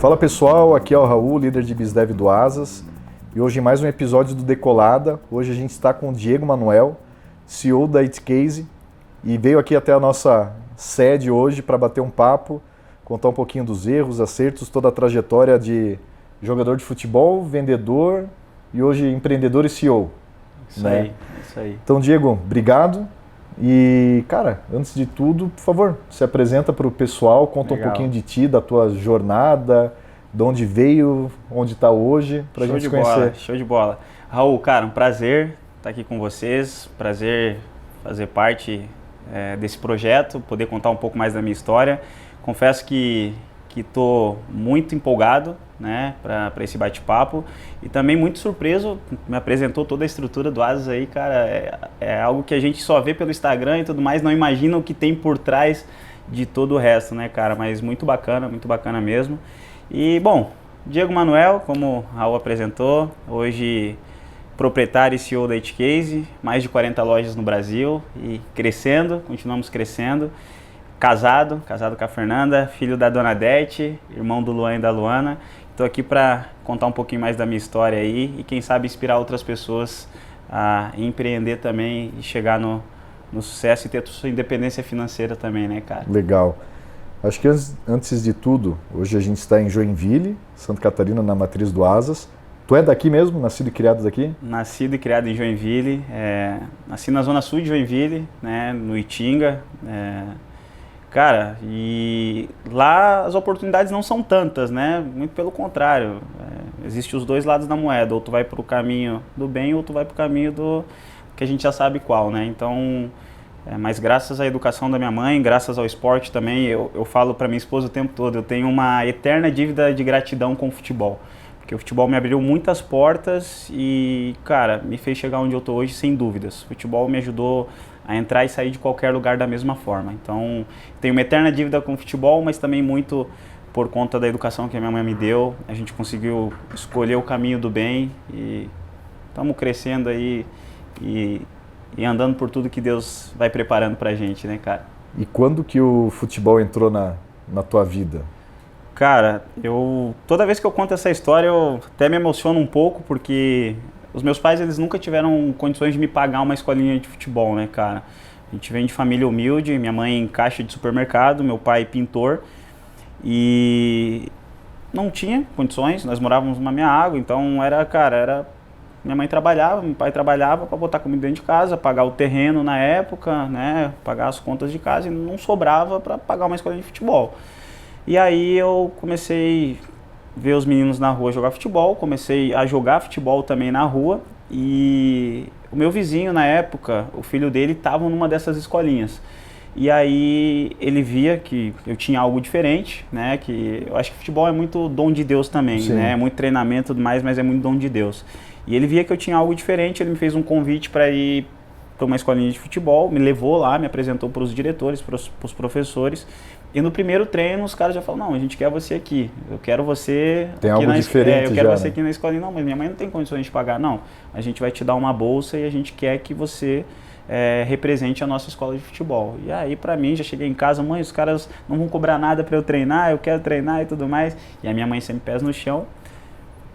Fala pessoal, aqui é o Raul, líder de BizDev do Asas, e hoje mais um episódio do Decolada. Hoje a gente está com o Diego Manuel, CEO da Itcase, e veio aqui até a nossa sede hoje para bater um papo, contar um pouquinho dos erros, acertos, toda a trajetória de jogador de futebol, vendedor e hoje empreendedor e CEO. Isso aí. Então, Diego, obrigado. E, cara, antes de tudo, por favor, se apresenta para o pessoal, conta um pouquinho de ti, da tua jornada, de onde veio, onde está hoje, para a gente conhecer. Show de bola. Raul, cara, um prazer estar aqui com vocês, prazer fazer parte desse projeto, poder contar um pouco mais da minha história. Confesso que estou muito empolgado, né, para esse bate-papo e também muito surpreso. Me apresentou toda a estrutura do Asas aí, cara, é algo que a gente só vê pelo Instagram e tudo mais, não imagina o que tem por trás de todo o resto, né, cara, mas muito bacana mesmo. E, bom, Diego Manuel, como o Raul apresentou, hoje proprietário e CEO da Itcase, mais de 40 lojas no Brasil e continuamos crescendo. Casado com a Fernanda, filho da Dona Dete, irmão do Luan e da Luana. Estou aqui para contar um pouquinho mais da minha história aí e quem sabe inspirar outras pessoas a empreender também e chegar no sucesso e ter sua independência financeira também, né, cara? Legal. Acho que antes de tudo, hoje a gente está em Joinville, Santa Catarina, na matriz do Asas. Tu é daqui mesmo? Nascido e criado daqui? Nascido e criado em Joinville. Nasci na zona sul de Joinville, né, no Itinga. Cara, e lá as oportunidades não são tantas, né? Muito pelo contrário. Existem os dois lados da moeda. Ou tu vai para o caminho do bem ou tu vai para o caminho do que a gente já sabe qual, né? Então, mas graças à educação da minha mãe, graças ao esporte também, eu falo para minha esposa o tempo todo, eu tenho uma eterna dívida de gratidão com o futebol. Porque o futebol me abriu muitas portas e, cara, me fez chegar onde eu tô hoje sem dúvidas. O futebol me ajudou a entrar e sair de qualquer lugar da mesma forma. Então, tenho uma eterna dívida com o futebol, mas também muito por conta da educação que a minha mãe me deu. A gente conseguiu escolher o caminho do bem e estamos crescendo aí e andando por tudo que Deus vai preparando pra gente, né, cara? E quando que o futebol entrou na tua vida? Cara, toda vez que eu conto essa história eu até me emociono um pouco, porque os meus pais, eles nunca tiveram condições de me pagar uma escolinha de futebol, né, cara? A gente vem de família humilde, minha mãe em caixa de supermercado, meu pai pintor, e não tinha condições, nós morávamos numa minha água, então minha mãe trabalhava, meu pai trabalhava para botar comida dentro de casa, pagar o terreno na época, né, pagar as contas de casa, e não sobrava para pagar uma escolinha de futebol. E aí eu comecei a ver os meninos na rua jogar futebol, comecei a jogar futebol também na rua e o meu vizinho na época, o filho dele estava numa dessas escolinhas. E aí ele via que eu tinha algo diferente, né, que eu acho que futebol é muito dom de Deus também, Sim. né, é muito treinamento e tudo mais, mas é muito dom de Deus. E ele via que eu tinha algo diferente, ele me fez um convite para ir para uma escolinha de futebol, me levou lá, me apresentou para os diretores, para os professores. E no primeiro treino os caras já falaram, não, a gente quer você aqui, eu quero você Tem aqui algo diferente eu quero já, você né? aqui na escolinha. Não, mas minha mãe não tem condições de pagar. Não, a gente vai te dar uma bolsa e a gente quer que você represente a nossa escola de futebol. E aí pra mim, já cheguei em casa, mãe, os caras não vão cobrar nada pra eu treinar, eu quero treinar e tudo mais. E a minha mãe sempre pés no chão,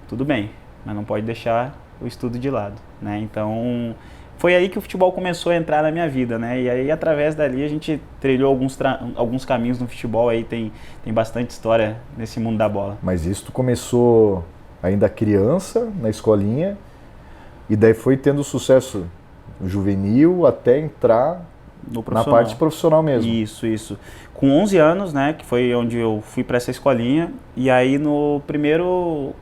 tudo bem, mas não pode deixar o estudo de lado, né? Então foi aí que o futebol começou a entrar na minha vida, né? E aí, através dali, a gente trilhou alguns caminhos no futebol. Aí tem bastante história nesse mundo da bola. Mas isso tu começou ainda criança, na escolinha, e daí foi tendo sucesso juvenil até entrar na parte profissional mesmo. Isso. Com 11 anos, né, que foi onde eu fui para essa escolinha, e aí no primeiro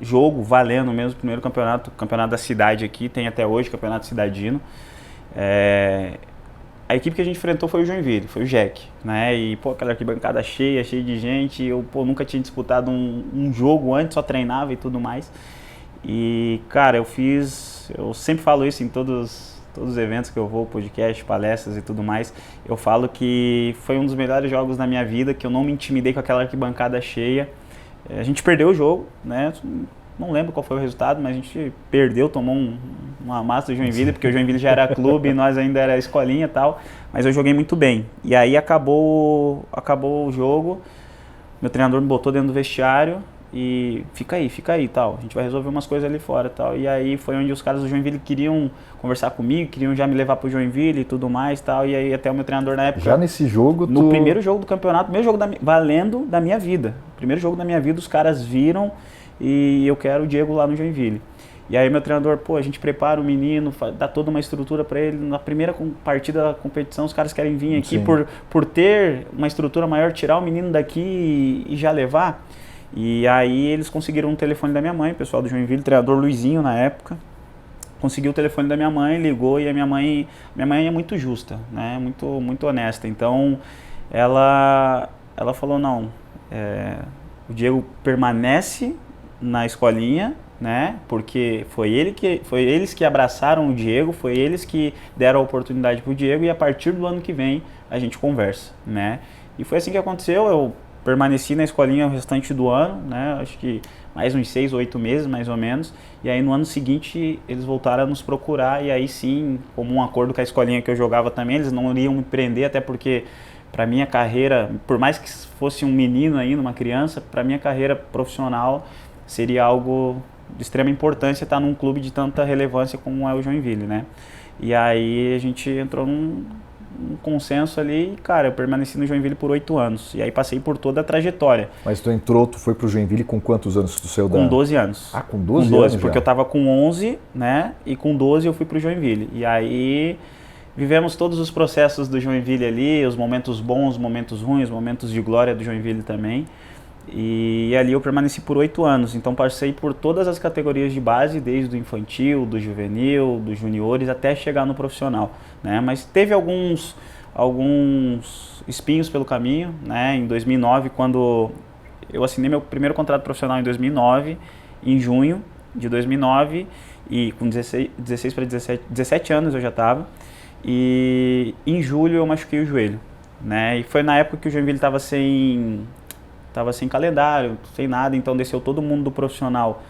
jogo, valendo mesmo, primeiro campeonato da cidade aqui, tem até hoje, campeonato cidadino. A equipe que a gente enfrentou foi o Joinville, foi o Jack, né? E, pô, aquela arquibancada cheia de gente, eu, nunca tinha disputado um jogo antes, só treinava e tudo mais. E, cara, eu sempre falo isso em todos os eventos que eu vou, podcast, palestras e tudo mais, eu falo que foi um dos melhores jogos da minha vida, que eu não me intimidei com aquela arquibancada cheia. A gente perdeu o jogo, né? Não lembro qual foi o resultado, mas a gente perdeu, tomou uma massa do Joinville, porque o Joinville já era clube e nós ainda era escolinha e tal, mas eu joguei muito bem. E aí acabou o jogo, meu treinador me botou dentro do vestiário e fica aí, tal. A gente vai resolver umas coisas ali fora, tal. E aí foi onde os caras do Joinville queriam conversar comigo, queriam já me levar pro Joinville e tudo mais, tal. E aí até o meu treinador na época... Já nesse jogo, no primeiro jogo do campeonato, primeiro jogo valendo da minha vida. Primeiro jogo da minha vida, os caras viram e eu quero o Diego lá no Joinville. E aí meu treinador, pô, a gente prepara o menino, dá toda uma estrutura para ele. Na primeira partida da competição, os caras querem vir aqui por ter uma estrutura maior, tirar o menino daqui e já levar. E aí eles conseguiram um telefone da minha mãe, pessoal do Joinville, treinador Luizinho na época. Conseguiu o telefone da minha mãe, ligou, e a minha mãe é muito justa, né? Muito honesta. Então ela falou, não, o Diego permanece na escolinha, né? Porque foi eles que abraçaram o Diego, foi eles que deram a oportunidade pro Diego, e a partir do ano que vem a gente conversa, né? E foi assim que aconteceu. Eu permaneci na escolinha o restante do ano, né? Acho que mais uns 6 ou 8 meses, mais ou menos. E aí no ano seguinte eles voltaram a nos procurar, e aí sim, como um acordo com a escolinha que eu jogava também, eles não iriam me prender, até porque para minha carreira, por mais que fosse um menino ainda, uma criança, para minha carreira profissional seria algo de extrema importância estar num clube de tanta relevância como é o Joinville, né? E aí a gente entrou num consenso ali e, cara, eu permaneci no Joinville por 8 anos. E aí passei por toda a trajetória. Mas tu foi pro Joinville com quantos anos tu saiu Com 12 anos. Ah, com 12 anos porque já. eu tava com 11, né? E com 12 eu fui pro Joinville. E aí vivemos todos os processos do Joinville ali, os momentos bons, os momentos ruins, os momentos de glória do Joinville também. E ali eu permaneci por 8 anos, então passei por todas as categorias de base, desde o infantil, do juvenil, dos juniores, até chegar no profissional, né? Mas teve alguns espinhos pelo caminho, né? Em 2009, quando eu assinei meu primeiro contrato profissional em 2009, em junho de 2009, e com 16 para 17 anos eu já estava, e em julho eu machuquei o joelho, né? E foi na época que o Joinville estava sem calendário, sem nada, então desceu todo mundo do profissional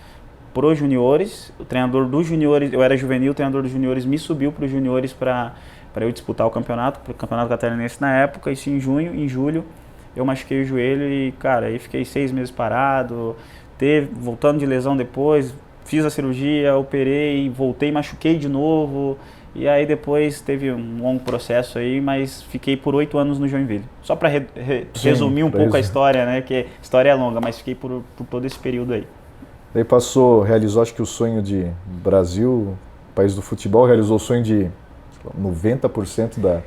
pro juniores. O treinador dos juniores, eu era juvenil, o treinador dos juniores me subiu para os juniores para eu disputar o campeonato catarinense na época. Isso em julho eu machuquei o joelho e, cara, aí fiquei 6 meses parado, voltando de lesão depois, fiz a cirurgia, operei, voltei, machuquei de novo. E aí depois teve um longo processo aí, mas fiquei por 8 anos no Joinville. Só para resumir um pouco a história, né? Que a história é longa, mas fiquei por todo esse período aí. Daí realizou acho que o sonho de Brasil, país do futebol, realizou o sonho de 90%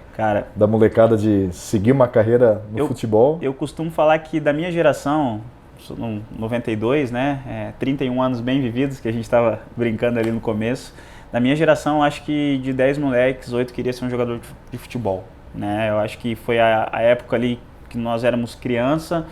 da molecada de seguir uma carreira no futebol. Eu costumo falar que da minha geração, sou 92, né? 31 anos bem vividos, que a gente estava brincando ali no começo. Da minha geração, acho que de 10 moleques, 8 queria ser um jogador de futebol, né? Eu acho que foi a época ali que nós éramos criança,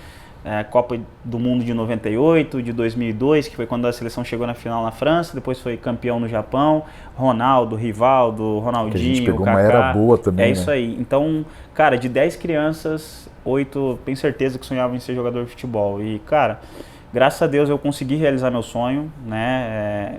Copa do Mundo de 98, de 2002, que foi quando a seleção chegou na final na França, depois foi campeão no Japão, Ronaldo, Rivaldo, Ronaldinho, que a gente pegou Kaká. Uma era boa também, isso aí. Então, cara, de 10 crianças, 8 tenho certeza que sonhavam em ser jogador de futebol. E, cara, graças a Deus eu consegui realizar meu sonho, né?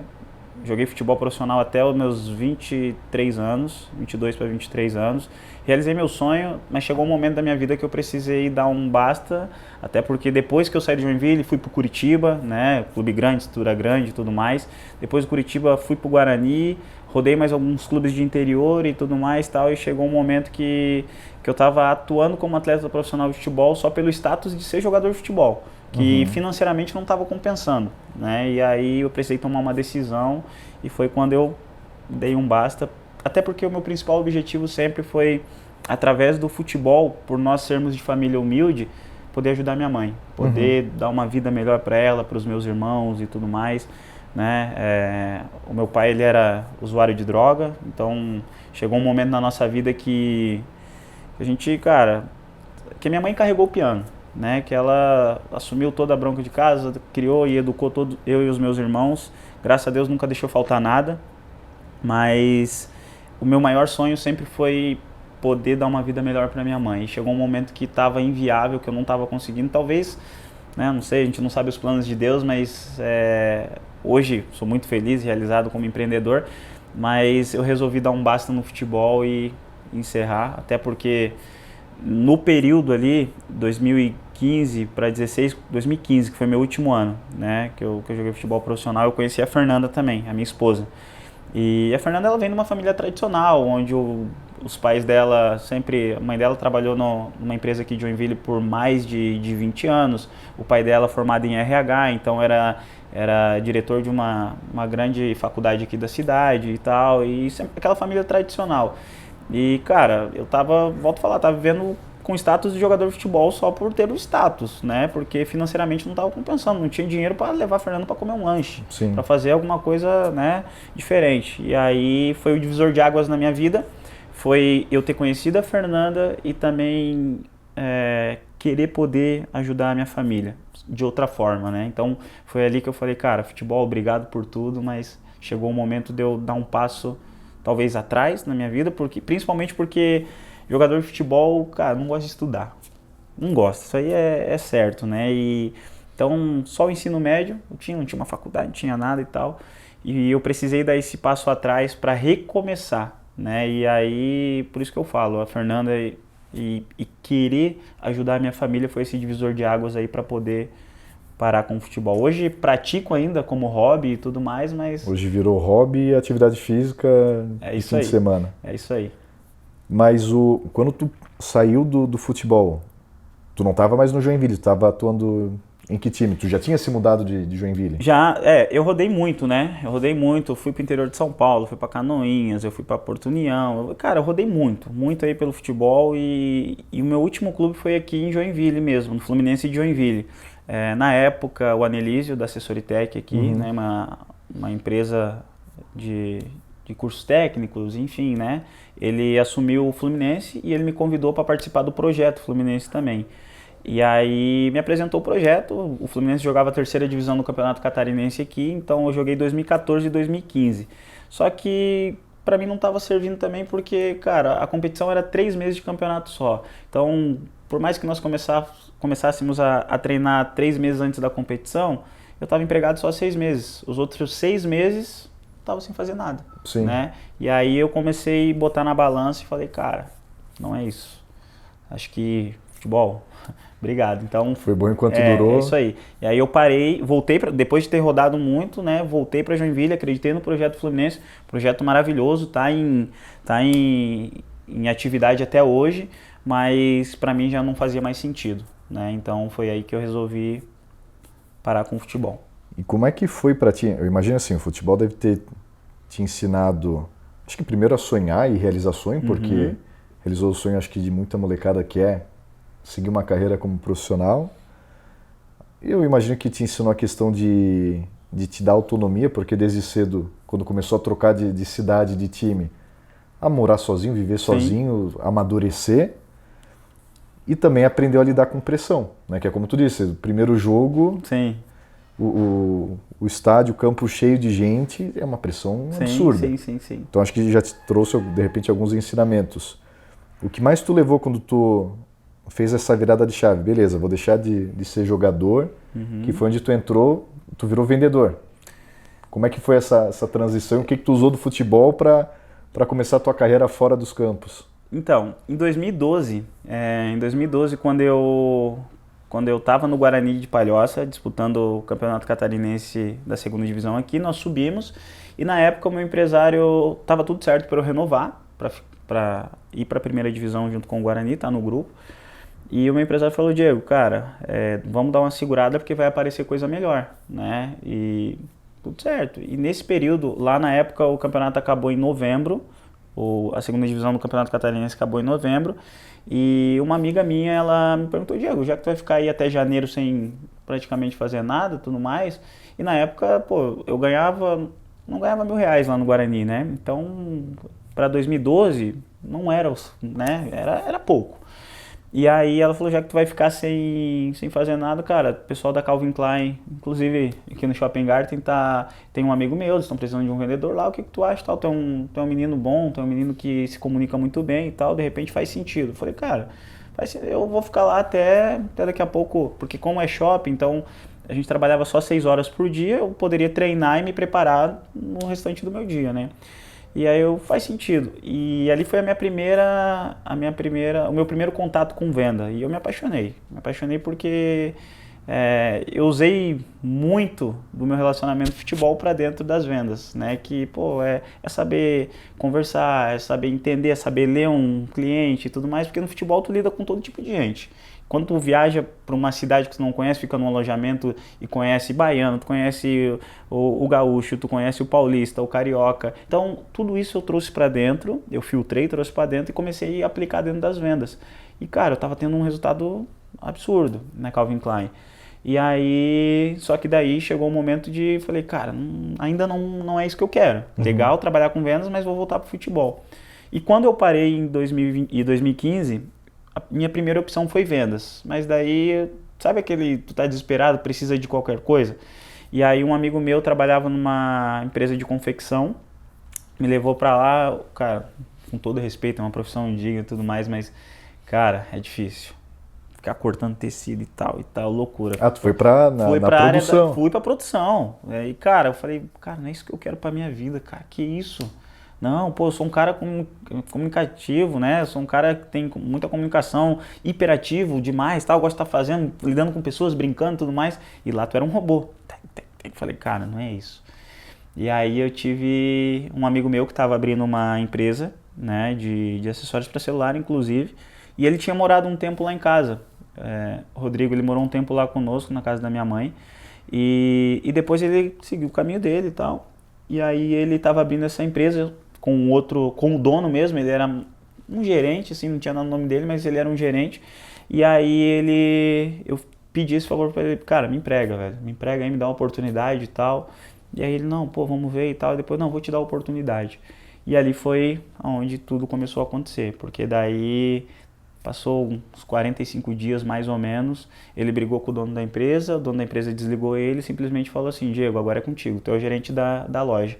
Joguei futebol profissional até os meus 23 anos, 22 para 23 anos. Realizei meu sonho, mas chegou um momento da minha vida que eu precisei dar um basta, até porque depois que eu saí de Joinville, fui para o Curitiba, né, clube grande, estrutura grande e tudo mais. Depois do Curitiba, fui para o Guarani, rodei mais alguns clubes de interior e tudo mais, tal, e chegou um momento que eu estava atuando como atleta profissional de futebol só pelo status de ser jogador de futebol, que financeiramente não estava compensando, né? E aí eu precisei tomar uma decisão e foi quando eu dei um basta, até porque o meu principal objetivo sempre foi, através do futebol, por nós sermos de família humilde, poder ajudar minha mãe, poder dar uma vida melhor para ela, para os meus irmãos e tudo mais, né? O meu pai, ele era usuário de droga, então chegou um momento na nossa vida que a gente, cara, que minha mãe carregou o piano, né, que ela assumiu toda a bronca de casa, criou e educou eu e os meus irmãos. Graças a Deus nunca deixou faltar nada, mas o meu maior sonho sempre foi poder dar uma vida melhor para minha mãe. E chegou um momento que estava inviável, que eu não estava conseguindo, talvez, né, não sei, a gente não sabe os planos de Deus, mas hoje sou muito feliz e realizado como empreendedor, mas eu resolvi dar um basta no futebol e encerrar, até porque no período ali, 2015 2015 para 16, 2015, que foi meu último ano, né, que eu joguei futebol profissional, eu conheci a Fernanda também, a minha esposa. E a Fernanda, ela vem de uma família tradicional, onde os pais dela sempre... A mãe dela trabalhou numa empresa aqui de Joinville por mais de 20 anos. O pai dela formado em RH, então era diretor de uma grande faculdade aqui da cidade e tal. E sempre aquela família tradicional. E, cara, volto a falar, tava vivendo com status de jogador de futebol só por ter o status, né? Porque financeiramente não estava compensando, não tinha dinheiro para levar a Fernanda para comer um lanche, para fazer alguma coisa, né, diferente. E aí foi o divisor de águas na minha vida, foi eu ter conhecido a Fernanda e também querer poder ajudar a minha família de outra forma, né? Então foi ali que eu falei, cara, futebol, obrigado por tudo, mas chegou o momento de eu dar um passo talvez atrás na minha vida, principalmente porque jogador de futebol, cara, não gosta de estudar. Não gosta, isso aí é certo, né? Então, só o ensino médio, não tinha uma faculdade, não tinha nada e tal. E eu precisei dar esse passo atrás para recomeçar, né? E aí, por isso que eu falo, a Fernanda e querer ajudar a minha família foi esse divisor de águas aí para poder parar com o futebol. Hoje pratico ainda como hobby e tudo mais, mas... Hoje virou hobby e atividade física de fim de semana. É isso aí. Mas quando tu saiu do futebol, tu não estava mais no Joinville, tu estava atuando em que time? Tu já tinha se mudado de Joinville? Já, eu rodei muito, né? Eu rodei muito, eu fui pro interior de São Paulo, fui para Canoinhas, eu fui para Porto União. Cara, eu rodei muito aí pelo futebol e o meu último clube foi aqui em Joinville mesmo, no Fluminense de Joinville. Na época, o Anelísio, da Assessoritec aqui, né? Uma empresa de cursos técnicos, enfim, né? Ele assumiu o Fluminense e ele me convidou para participar do projeto Fluminense também. E aí me apresentou o projeto, o Fluminense jogava a terceira divisão no Campeonato Catarinense aqui, então eu joguei 2014 e 2015. Só que para mim não estava servindo também porque, cara, a competição era 3 meses de campeonato só. Então, por mais que nós começássemos a treinar 3 meses antes da competição, eu estava empregado só 6 meses. Os outros 6 meses... tava sem fazer nada, né? E aí eu comecei a botar na balança e falei, cara, não é isso. Acho que futebol, obrigado. Então foi bom enquanto durou. É isso aí. E aí eu parei, voltei depois de ter rodado muito, né? Voltei para Joinville, acreditei no projeto Fluminense, projeto maravilhoso, tá em atividade até hoje, mas para mim já não fazia mais sentido, né? Então foi aí que eu resolvi parar com o futebol. E como é que foi para ti? Eu imagino assim, o futebol deve ter te ensinado, acho que primeiro a sonhar e realizar sonho, porque realizou o sonho, acho que de muita molecada que é seguir uma carreira como profissional. Eu imagino que te ensinou a questão de te dar autonomia, porque desde cedo, quando começou a trocar de cidade, de time, a morar sozinho, viver sozinho, amadurecer. E também aprendeu a lidar com pressão, né? Que é como tu disse, o primeiro jogo... Sim. O estádio, o campo cheio de gente, é uma pressão absurda. Sim. Então acho que já te trouxe, de repente, alguns ensinamentos. O que mais tu levou quando tu fez essa virada de chave? Beleza, vou deixar de ser jogador, que foi onde tu entrou, tu virou vendedor. Como é que foi essa transição? O que tu usou do futebol para começar a tua carreira fora dos campos? Então, em 2012, quando eu estava no Guarani de Palhoça, disputando o Campeonato Catarinense da segunda divisão aqui, nós subimos e na época o meu empresário estava tudo certo para eu renovar, para ir para a primeira divisão junto com o Guarani, tá no grupo. E o meu empresário falou, Diego, cara, vamos dar uma segurada porque vai aparecer coisa melhor, né? E tudo certo. E nesse período, lá na época, o campeonato acabou em novembro, a segunda divisão do Campeonato Catarinense acabou em novembro. E uma amiga minha, ela me perguntou, Diego, já que tu vai ficar aí até janeiro sem praticamente fazer nada, tudo mais, e na época, pô, não ganhava R$1.000 lá no Guarani, né? Então, para 2012, não era, né? Era pouco. E aí ela falou, já que tu vai ficar sem fazer nada, cara, o pessoal da Calvin Klein, inclusive aqui no Shopping Garden, tem um amigo meu, eles estão precisando de um vendedor lá, o que tu acha? Tal? Tu é um menino bom, tu é um menino que se comunica muito bem e tal, de repente faz sentido. Eu falei, cara, eu vou ficar lá até daqui a pouco, porque como é shopping, então a gente trabalhava só 6 horas por dia, eu poderia treinar e me preparar no restante do meu dia, né? E aí faz sentido. E ali foi o meu primeiro contato com venda. E eu me apaixonei. Me apaixonei porque eu usei muito do meu relacionamento de futebol para dentro das vendas, né? Que, pô, é saber conversar, é saber entender, é saber ler um cliente e tudo mais, porque no futebol tu lida com todo tipo de gente. Quando tu viaja para uma cidade que tu não conhece, fica num alojamento e conhece baiano, tu conhece o gaúcho, tu conhece o paulista, o carioca. Então, tudo isso eu trouxe para dentro, eu filtrei, trouxe para dentro e comecei a aplicar dentro das vendas. E, cara, eu tava tendo um resultado absurdo na Calvin Klein. E aí, só que daí chegou o momento de, falei, cara, ainda não é isso que eu quero. Legal trabalhar com vendas, mas vou voltar pro futebol. E quando eu parei em 2015, a minha primeira opção foi vendas. Mas daí, sabe tu tá desesperado, precisa de qualquer coisa? E aí um amigo meu trabalhava numa empresa de confecção, me levou pra lá, cara, com todo respeito, é uma profissão digna e tudo mais, mas, cara, é difícil. Ficar cortando tecido e tal, loucura. Ah, tu foi na produção? Fui pra produção. E, cara, eu falei, cara, não é isso que eu quero pra minha vida, cara, que isso? Não, pô, eu sou um cara comunicativo, né? Eu sou um cara que tem muita comunicação, hiperativo demais, tal, gosto de estar fazendo, lidando com pessoas, brincando e tudo mais. E lá tu era um robô. Eu falei, cara, não é isso. E aí eu tive um amigo meu que estava abrindo uma empresa, né, de acessórios para celular, inclusive, e ele tinha morado um tempo lá em casa. O Rodrigo, ele morou um tempo lá conosco, na casa da minha mãe, e depois ele seguiu o caminho dele e tal. E aí ele estava abrindo essa empresa com o dono mesmo, ele era um gerente, assim, não tinha o nome dele, mas ele era um gerente. E aí eu pedi esse favor para ele, cara, me emprega, velho, me emprega aí, me dá uma oportunidade e tal. E aí ele, não, pô, vamos ver e tal, e depois, não, vou te dar a oportunidade. E ali foi onde tudo começou a acontecer, porque daí passou uns 45 dias mais ou menos, ele brigou com o dono da empresa, o dono da empresa desligou ele e simplesmente falou assim, Diego, agora é contigo, tu é o gerente da loja.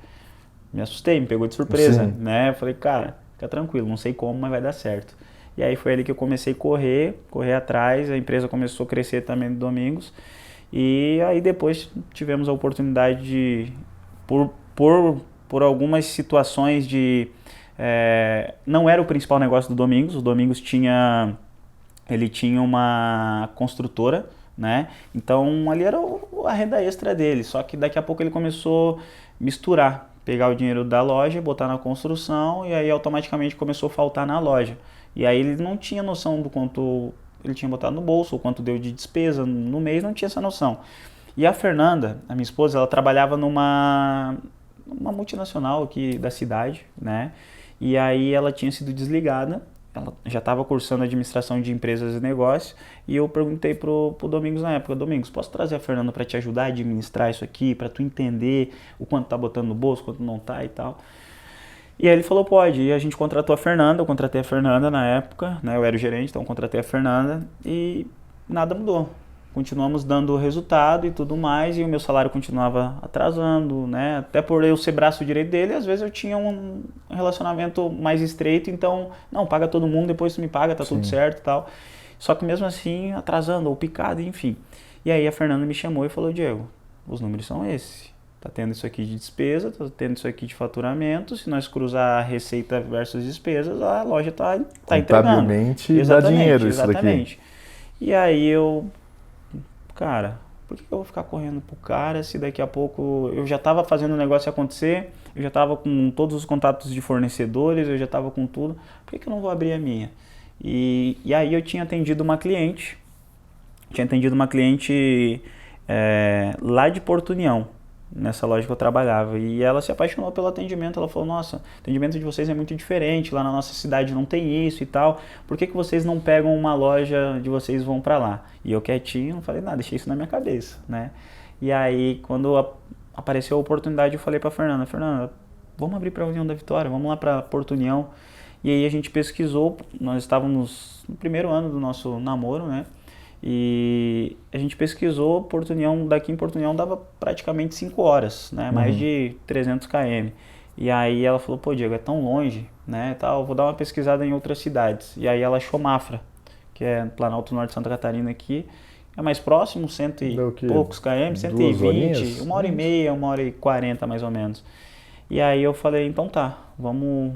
Me assustei, me pegou de surpresa, né? Eu falei, cara, fica tranquilo, não sei como, mas vai dar certo. E aí foi ali que eu comecei a correr atrás, a empresa começou a crescer também no Domingos, e aí depois tivemos a oportunidade de, por algumas situações de... não era o principal negócio do Domingos, o Domingos tinha uma construtora, né? Então ali era a renda extra dele, só que daqui a pouco ele começou a misturar, pegar o dinheiro da loja, botar na construção e aí automaticamente começou a faltar na loja. E aí ele não tinha noção do quanto ele tinha botado no bolso, o quanto deu de despesa no mês, não tinha essa noção. E a Fernanda, a minha esposa, ela trabalhava numa multinacional aqui da cidade, né? E aí ela tinha sido desligada, ela já estava cursando administração de empresas e negócios, e eu perguntei pro Domingos na época, Domingos, posso trazer a Fernanda para te ajudar a administrar isso aqui, para tu entender o quanto tá botando no bolso, quanto não tá e tal. E aí ele falou, pode, e a gente contratou a Fernanda, eu contratei a Fernanda na época, né? Eu era o gerente, então eu contratei a Fernanda e nada mudou. Continuamos dando resultado e tudo mais, e o meu salário continuava atrasando, né? Até por eu ser braço direito dele, às vezes eu tinha um relacionamento mais estreito, então, não, paga todo mundo, depois tu me paga, tá tudo certo e tal. Só que mesmo assim, atrasando, ou picado, enfim. E aí a Fernanda me chamou e falou, Diego, os números são esses. Tá tendo isso aqui de despesa, tá tendo isso aqui de faturamento, se nós cruzar receita versus despesas, a loja tá entregando. Contabilmente dá dinheiro isso daqui. E aí eu... Cara, por que eu vou ficar correndo pro cara se daqui a pouco eu já estava fazendo o negócio acontecer, eu já estava com todos os contatos de fornecedores, eu já estava com tudo, por que eu não vou abrir a minha? E aí eu tinha atendido uma cliente lá de Porto União, nessa loja que eu trabalhava, e ela se apaixonou pelo atendimento, ela falou, nossa, o atendimento de vocês é muito diferente, lá na nossa cidade não tem isso e tal, por que vocês não pegam uma loja de vocês e vão pra lá? E eu quietinho, não falei nada, deixei isso na minha cabeça, né? E aí, quando apareceu a oportunidade, eu falei pra Fernanda, vamos abrir pra União da Vitória, vamos lá pra Porto União, e aí a gente pesquisou, nós estávamos no primeiro ano do nosso namoro, né? E a gente pesquisou, Porto União, daqui em Porto União dava praticamente 5 horas, né? Mais de 300 km. E aí ela falou, pô, Diego, é tão longe, né? Tal, vou dar uma pesquisada em outras cidades. E aí ela achou Mafra, que é Planalto Norte de Santa Catarina aqui. É mais próximo, cento e poucos km, 120, 1h30, 1h40 mais ou menos. E aí eu falei, então tá, vamos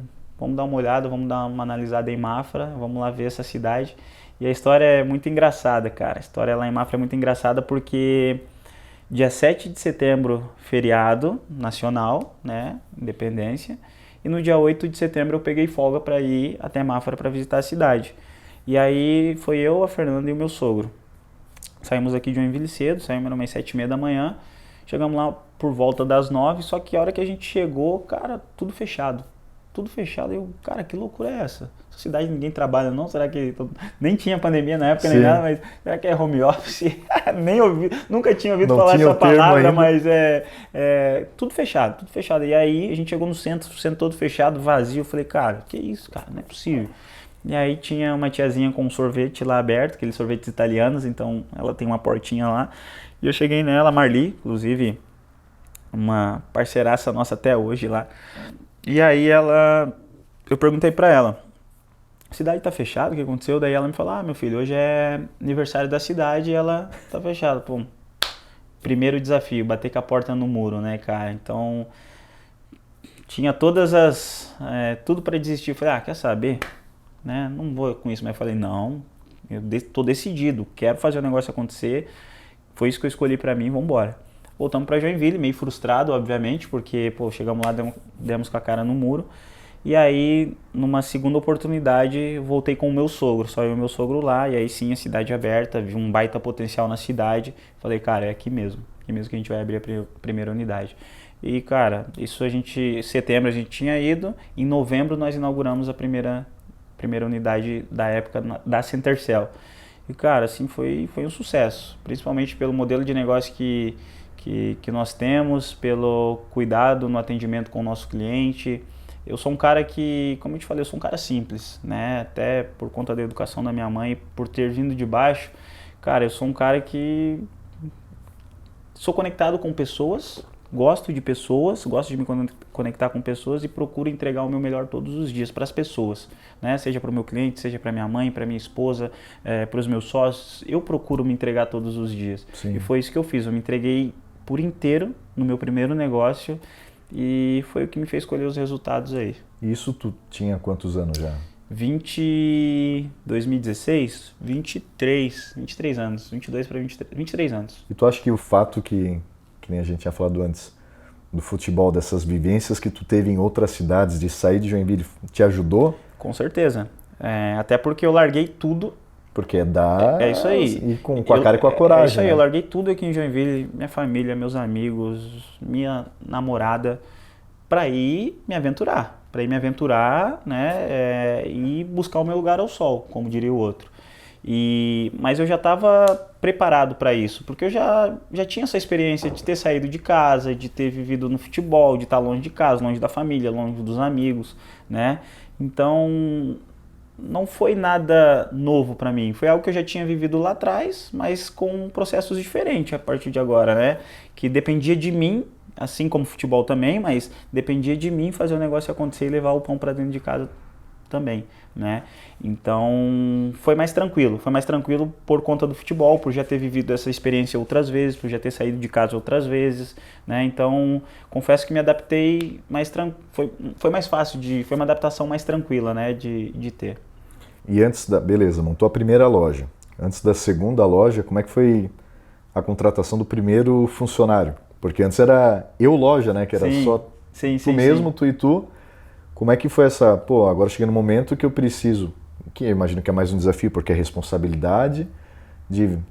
dar uma olhada, vamos dar uma analisada em Mafra, vamos lá ver essa cidade. E a história é muito engraçada, cara. A história lá em Mafra é muito engraçada porque dia 7 de setembro, feriado nacional, né, independência, e no dia 8 de setembro eu peguei folga para ir até Mafra para visitar a cidade. E aí foi eu, a Fernanda e o meu sogro. Saímos aqui de Joinville cedo, saímos umas 7h30 da manhã, chegamos lá por volta das 9, só que a hora que a gente chegou, cara, tudo fechado. Tudo fechado. Eu, cara, que loucura é essa? Essa cidade ninguém trabalha não? Será que... Nem tinha pandemia na época, nem nada, mas será que é home office? Nem ouvi, nunca tinha ouvido falar essa palavra, mas tudo fechado, tudo fechado. E aí a gente chegou no centro, o centro todo fechado, vazio. Eu falei, cara, que isso, cara? Não é possível. E aí tinha uma tiazinha com um sorvete lá aberto, aqueles sorvetes italianos, então ela tem uma portinha lá. E eu cheguei nela, a Marli, inclusive uma parceiraça nossa até hoje lá. E aí eu perguntei pra ela, a cidade tá fechada, o que aconteceu? Daí ela me falou, meu filho, hoje é aniversário da cidade e ela tá fechada. Pô, primeiro desafio, bater com a porta no muro, né, cara? Então, tinha tudo pra desistir. Eu falei, quer saber? Né? Não vou com isso, mas eu falei, não, eu tô decidido, quero fazer o negócio acontecer, foi isso que eu escolhi pra mim, vamos embora. Voltamos pra Joinville, meio frustrado, obviamente, porque, chegamos lá, demos com a cara no muro, e aí, numa segunda oportunidade, voltei com o meu sogro, só eu e o meu sogro lá, e aí sim, a cidade aberta, vi um baita potencial na cidade, falei, cara, é aqui mesmo que a gente vai abrir a primeira unidade. E, cara, em setembro a gente tinha ido, em novembro nós inauguramos a primeira unidade da época da Centercell. E, cara, assim, foi um sucesso, principalmente pelo modelo de negócio que nós temos, pelo cuidado no atendimento com o nosso cliente. Eu sou um cara que, como eu te falei, eu sou um cara simples, né? Até por conta da educação da minha mãe, por ter vindo de baixo, cara, eu sou um cara que sou conectado com pessoas, gosto de pessoas, gosto de me conectar com pessoas e procuro entregar o meu melhor todos os dias para as pessoas, né? Seja para o meu cliente, seja para minha mãe, para minha esposa, para os meus sócios, eu procuro me entregar todos os dias. Sim. E foi isso que eu fiz, eu me entreguei por inteiro no meu primeiro negócio e foi o que me fez colher os resultados aí. E isso tu tinha quantos anos já? 2016, 23 anos, 22 para 23 anos. E tu acha que o fato que nem a gente tinha falado antes, do futebol, dessas vivências que tu teve em outras cidades, de sair de Joinville, te ajudou? Com certeza. Até porque eu larguei tudo. Porque é isso aí. E com a cara e com a coragem. É isso aí, né? Eu larguei tudo aqui em Joinville, minha família, meus amigos, minha namorada, para ir me aventurar. Né? E buscar o meu lugar ao sol, como diria o outro. Mas eu já estava preparado para isso, porque eu já tinha essa experiência de ter saído de casa, de ter vivido no futebol, de estar longe de casa, longe da família, longe dos amigos, né? Então, não foi nada novo para mim, foi algo que eu já tinha vivido lá atrás, mas com processos diferentes a partir de agora, né? Que dependia de mim, assim como o futebol também, mas dependia de mim fazer o negócio acontecer e levar o pão para dentro de casa também, né? Então foi mais tranquilo por conta do futebol, por já ter vivido essa experiência outras vezes, por já ter saído de casa outras vezes, né? Então confesso que me adaptei foi mais fácil, foi uma adaptação mais tranquila, né? De ter. E beleza, montou a primeira loja. Antes da segunda loja, como é que foi a contratação do primeiro funcionário? Porque antes era eu loja, né? Que era só tu mesmo, tu e tu. Como é que foi agora cheguei no momento que eu preciso, que eu imagino que é mais um desafio, porque é responsabilidade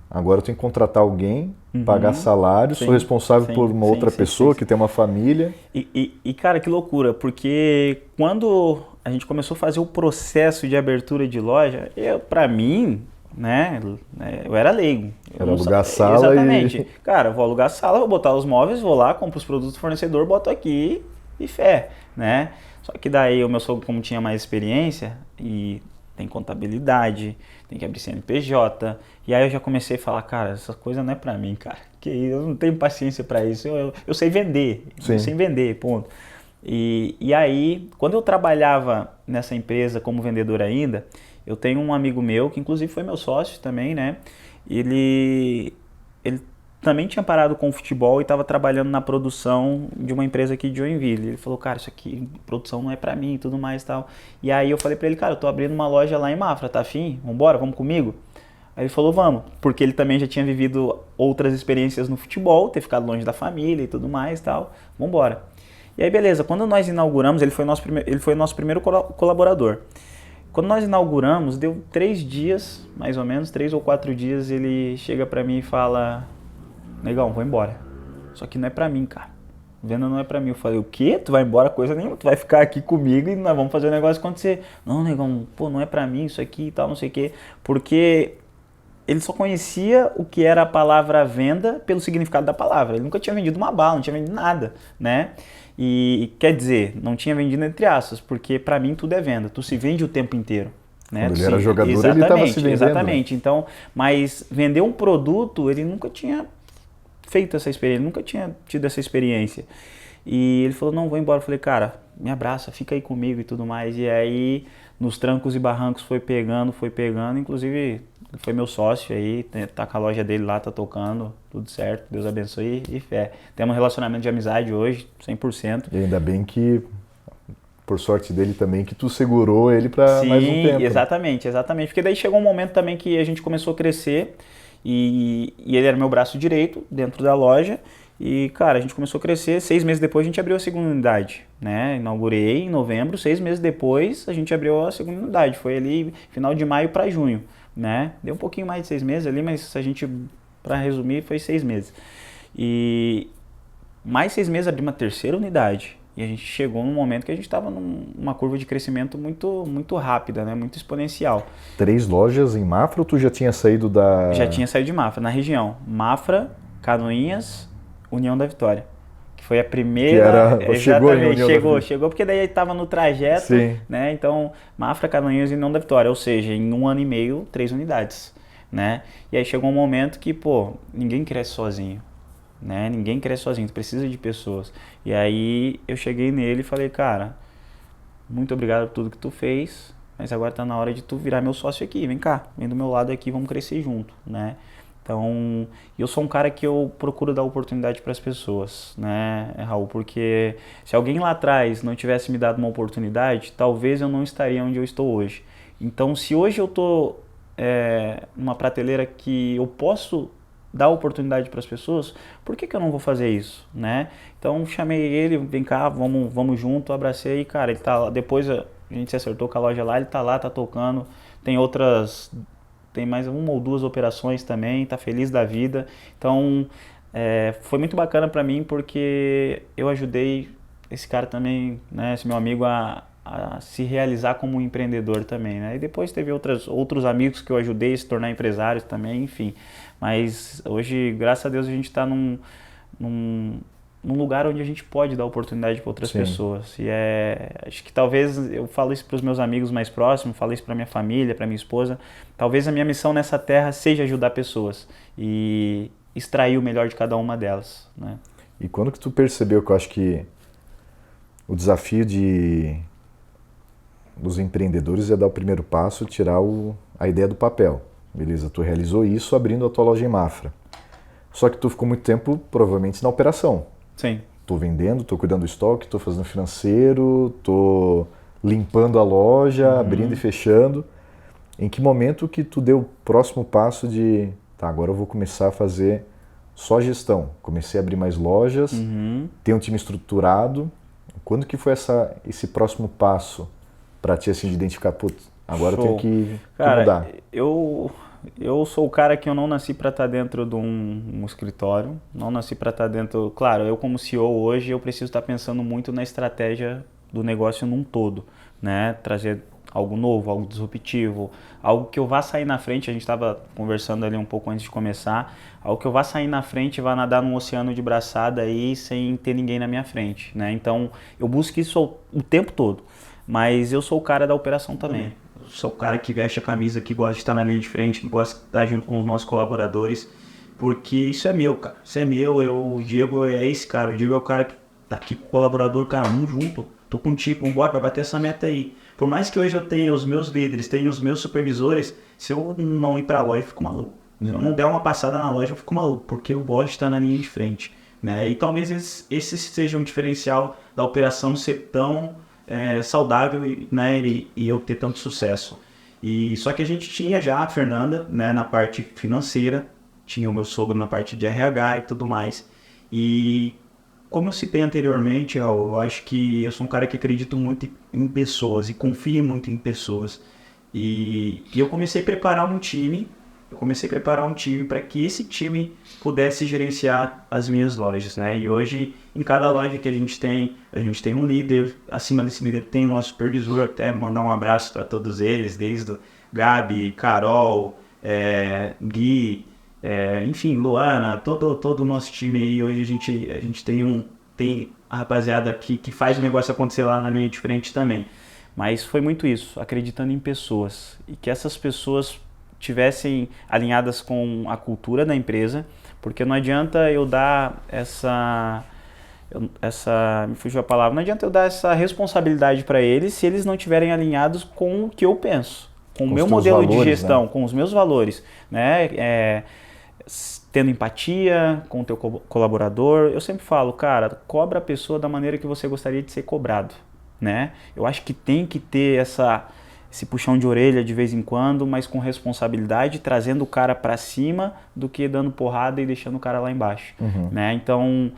agora eu tenho que contratar alguém, pagar salário, sou responsável por uma outra pessoa que tem uma família. E cara, que loucura, porque quando a gente começou a fazer o processo de abertura de loja, pra mim, né, eu era leigo. Era alugar a sala. Exatamente. Cara, eu vou alugar a sala, vou botar os móveis, vou lá, compro os produtos do fornecedor, boto aqui e fé, né? Só que daí o meu sogro, como tinha mais experiência, e tem contabilidade, tem que abrir CNPJ, e aí eu já comecei a falar, cara, essa coisa não é pra mim, cara, que eu não tenho paciência pra isso, eu sei vender, eu sei vender, ponto. E aí, quando eu trabalhava nessa empresa como vendedor ainda, eu tenho um amigo meu, que inclusive foi meu sócio também, né, ele também tinha parado com o futebol e estava trabalhando na produção de uma empresa aqui de Joinville. Ele falou, cara, isso aqui, produção não é pra mim e tudo mais e tal. E aí eu falei pra ele, cara, eu tô abrindo uma loja lá em Mafra, tá afim? Vambora, vamos comigo? Aí ele falou, vamos, porque ele também já tinha vivido outras experiências no futebol, ter ficado longe da família e tudo mais e tal, vambora. E aí beleza, quando nós inauguramos, ele foi o nosso primeiro colaborador. Quando nós inauguramos, deu 3 dias, mais ou menos, 3 ou 4 dias, ele chega pra mim e fala, negão, vou embora. Só que não é pra mim, cara. Venda não é pra mim. Eu falei, o quê? Tu vai embora? Coisa nenhuma. Tu vai ficar aqui comigo e nós vamos fazer o negócio acontecer. Não, negão, pô, não é pra mim isso aqui e tal, não sei o quê. Porque ele só conhecia o que era a palavra venda pelo significado da palavra. Ele nunca tinha vendido uma bala, não tinha vendido nada, né? E quer dizer, não tinha vendido entre aspas, porque pra mim tudo é venda. Tu se vende o tempo inteiro. Né? Quando ele era jogador, exatamente, ele estava se vendendo. Exatamente. Então, mas vender um produto, ele nunca tinha feito essa experiência, nunca tinha tido essa experiência. E ele falou, não, vou embora. Eu falei, cara, me abraça, fica aí comigo e tudo mais. E aí, nos trancos e barrancos, foi pegando. Inclusive, foi meu sócio aí, tá com a loja dele lá, tá tocando, tudo certo, Deus abençoe e fé. Temos um relacionamento de amizade hoje, 100%. E ainda bem que, por sorte dele também, que tu segurou ele para mais um tempo. Exatamente. Porque daí chegou um momento também que a gente começou a crescer e ele era meu braço direito dentro da loja. E, cara, a gente começou a crescer, 6 meses depois a gente abriu a segunda unidade, né? Inaugurei em novembro, 6 meses depois a gente abriu a segunda unidade. Foi ali final de maio para junho, né? Deu um pouquinho mais de 6 meses ali, mas a gente, para resumir, foi 6 meses. E mais 6 meses abrimos uma terceira unidade. E a gente chegou num momento que a gente estava numa curva de crescimento muito, muito rápida, né? Muito exponencial. 3 lojas em Mafra ou tu já tinha saído da... Já tinha saído de Mafra, na região. Mafra, Canoinhas, União da Vitória. Que foi a primeira... Que era... Chegou porque daí estava no trajeto, sim, né? Então, Mafra, Canoinhas e União da Vitória. Ou seja, em 1 ano e meio, 3 unidades, né? E aí chegou um momento que, pô, ninguém cresce sozinho. Né? Ninguém cresce sozinho, tu precisa de pessoas. E aí eu cheguei nele e falei, cara, muito obrigado por tudo que tu fez, mas agora tá na hora de tu virar meu sócio aqui, vem cá, vem do meu lado aqui, vamos crescer junto, né? Então, eu sou um cara que eu procuro dar oportunidade para as pessoas, né, Raul? Porque se alguém lá atrás não tivesse me dado uma oportunidade, talvez eu não estaria onde eu estou hoje. Então, se hoje eu tô numa prateleira que eu posso dar oportunidade para as pessoas, por que eu não vou fazer isso, né? Então chamei ele, vem cá, vamos junto, abracei, cara, ele tá lá, depois a gente se acertou com a loja lá, ele tá lá, tá tocando, tem mais 1 ou 2 operações também, tá feliz da vida, então foi muito bacana para mim porque eu ajudei esse cara também, né, esse meu amigo a se realizar como um empreendedor também, né? E depois teve outros amigos que eu ajudei a se tornar empresários também, enfim. Mas hoje, graças a Deus, a gente está num lugar onde a gente pode dar oportunidade para outras pessoas. E acho que talvez eu falo isso para os meus amigos mais próximos, falo isso para minha família, para minha esposa. Talvez a minha missão nessa terra seja ajudar pessoas e extrair o melhor de cada uma delas, né? E quando que tu percebeu que eu acho que o desafio dos empreendedores é dar o primeiro passo, tirar a ideia do papel. Beleza, tu realizou isso abrindo a tua loja em Mafra. Só que tu ficou muito tempo, provavelmente, na operação. Sim. Tô vendendo, tô cuidando do estoque, tô fazendo financeiro, tô limpando a loja, abrindo e fechando. Em que momento que tu deu o próximo passo de, tá, agora eu vou começar a fazer só gestão. Comecei a abrir mais lojas, ter um time estruturado. Quando que foi esse próximo passo para ti, assim, de identificar, putz, agora eu tenho que mudar? Eu sou o cara que eu não nasci para estar dentro de um escritório, não nasci para estar dentro... Claro, eu como CEO hoje, eu preciso estar pensando muito na estratégia do negócio num todo, né? Trazer algo novo, algo disruptivo, algo que eu vá sair na frente, a gente estava conversando ali um pouco antes de começar, algo que eu vá sair na frente e vá nadar num oceano de braçada aí sem ter ninguém na minha frente, né? Então, eu busco isso o tempo todo, mas eu sou o cara da operação também. Sou o cara que veste a camisa, que gosta de estar na linha de frente, que gosta de estar junto com os nossos colaboradores, porque isso é meu, cara. Isso é meu, o Diego é esse cara. O Diego é o cara que tá aqui com o colaborador, cara, vamos junto. Tô contigo, vambora, vai bater essa meta aí. Por mais que hoje eu tenha os meus líderes, tenha os meus supervisores, se eu não ir pra lá, eu fico maluco. Se eu não der uma passada na loja, eu fico maluco, porque eu gosto de estar na linha de frente, né? E talvez esse seja um diferencial da operação ser tão saudável, né? E eu ter tanto sucesso. E só que a gente tinha já a Fernanda, né, na parte financeira, tinha o meu sogro na parte de RH e tudo mais. E como eu citei anteriormente, eu acho que eu sou um cara que acredito muito em pessoas e confio muito em pessoas. E eu comecei a preparar um time. Para que esse time pudesse gerenciar as minhas lojas, né? E hoje, em cada loja que a gente tem um líder. Acima desse líder tem o nosso supervisor, até mandar um abraço para todos eles, desde o Gabi, Carol, Gui, enfim, Luana, todo o nosso time aí. Hoje a gente tem a rapaziada que faz o negócio acontecer lá na linha de frente também. Mas foi muito isso, acreditando em pessoas. E que essas pessoas tivessem alinhadas com a cultura da empresa, porque não adianta eu dar me fugiu a palavra, não adianta eu dar essa responsabilidade para eles se eles não estiverem alinhados com o que eu penso, com o meu modelo de gestão, né? Com os meus valores, né? Tendo empatia com o teu colaborador. Eu sempre falo, cara, cobra a pessoa da maneira que você gostaria de ser cobrado, né? Eu acho que tem que ter esse puxão de orelha de vez em quando, mas com responsabilidade, trazendo o cara para cima do que dando porrada e deixando o cara lá embaixo, né? Então,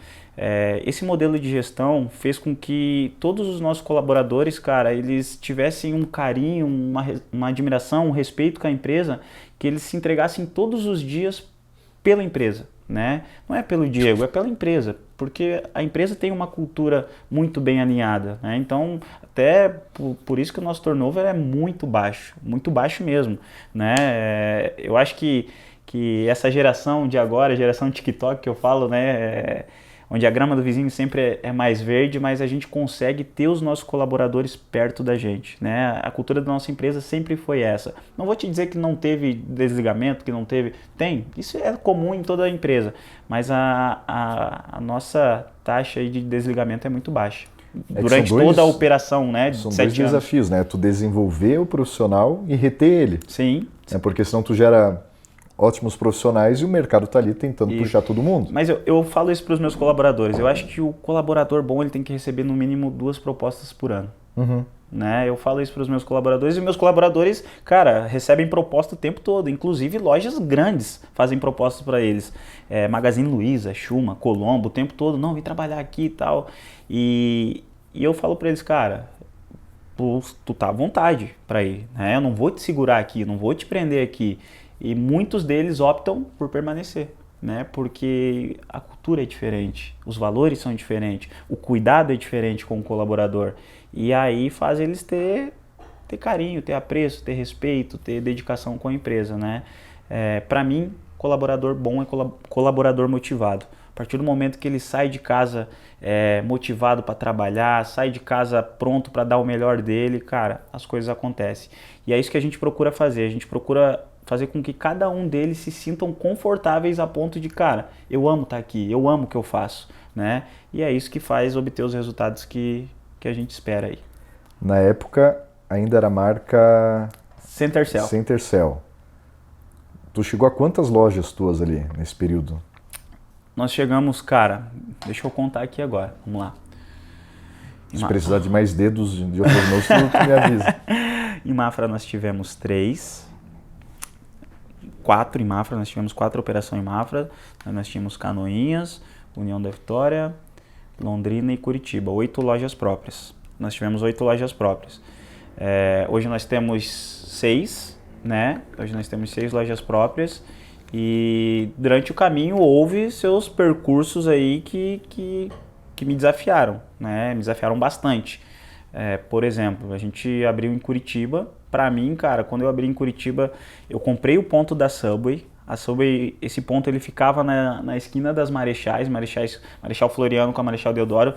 esse modelo de gestão fez com que todos os nossos colaboradores, cara, eles tivessem um carinho, uma admiração, um respeito com a empresa, que eles se entregassem todos os dias pela empresa, né? Não é pelo Diego, é pela empresa, porque a empresa tem uma cultura muito bem alinhada, né? Então, até por isso que o nosso turnover é muito baixo mesmo, né? Eu acho que essa geração de agora, a geração TikTok que eu falo, né? Onde a grama do vizinho sempre é mais verde, mas a gente consegue ter os nossos colaboradores perto da gente, né? A cultura da nossa empresa sempre foi essa. Não vou te dizer que não teve desligamento, que não teve... Tem, isso é comum em toda a empresa, mas a nossa taxa de desligamento é muito baixa. Durante toda a operação, né? São dois desafios, né? Tu desenvolver o profissional e reter ele. Sim. Porque senão tu gera ótimos profissionais e o mercado está ali tentando puxar todo mundo. Mas eu falo isso para os meus colaboradores. Eu acho que o colaborador bom ele tem que receber no mínimo 2 propostas por ano. Né? Eu falo isso para os meus colaboradores e meus colaboradores, cara, recebem proposta o tempo todo. Inclusive lojas grandes fazem propostas para eles. Magazine Luiza, Schuma, Colombo, o tempo todo. Não, vem trabalhar aqui e tal. E eu falo para eles, cara, tu tá à vontade para ir. Né? Eu não vou te segurar aqui, não vou te prender aqui. E muitos deles optam por permanecer, né? Porque a cultura é diferente, os valores são diferentes, o cuidado é diferente com o colaborador. E aí faz eles ter carinho, ter apreço, ter respeito, ter dedicação com a empresa, né? Para mim, colaborador bom é colaborador motivado. A partir do momento que ele sai de casa motivado para trabalhar, sai de casa pronto para dar o melhor dele, cara, as coisas acontecem. E é isso que a gente procura fazer, a gente procura fazer com que cada um deles se sintam confortáveis a ponto de, cara, eu amo estar aqui, eu amo o que eu faço, né? E é isso que faz obter os resultados que a gente espera aí. Na época, ainda era a marca... Centercell. Centercell. Tu chegou a quantas lojas tuas ali, nesse período? Nós chegamos, cara, deixa eu contar aqui agora, vamos lá. Se precisar de mais dedos de outras mãos, tu me avisa. Em Mafra nós tivemos 4 em Mafra, nós tivemos 4 operações em Mafra, nós tínhamos Canoinhas, União da Vitória, Londrina e Curitiba, 8 lojas próprias. Nós tivemos 8 lojas próprias. Hoje nós temos 6, né? Hoje nós temos 6 lojas próprias e durante o caminho houve seus percursos aí que me desafiaram, né? Me desafiaram bastante. Por exemplo, a gente abriu em Curitiba. Pra mim, cara, quando eu abri em Curitiba, eu comprei o ponto da Subway. A Subway, esse ponto ele ficava na esquina das Marechal Floriano com a Marechal Deodoro.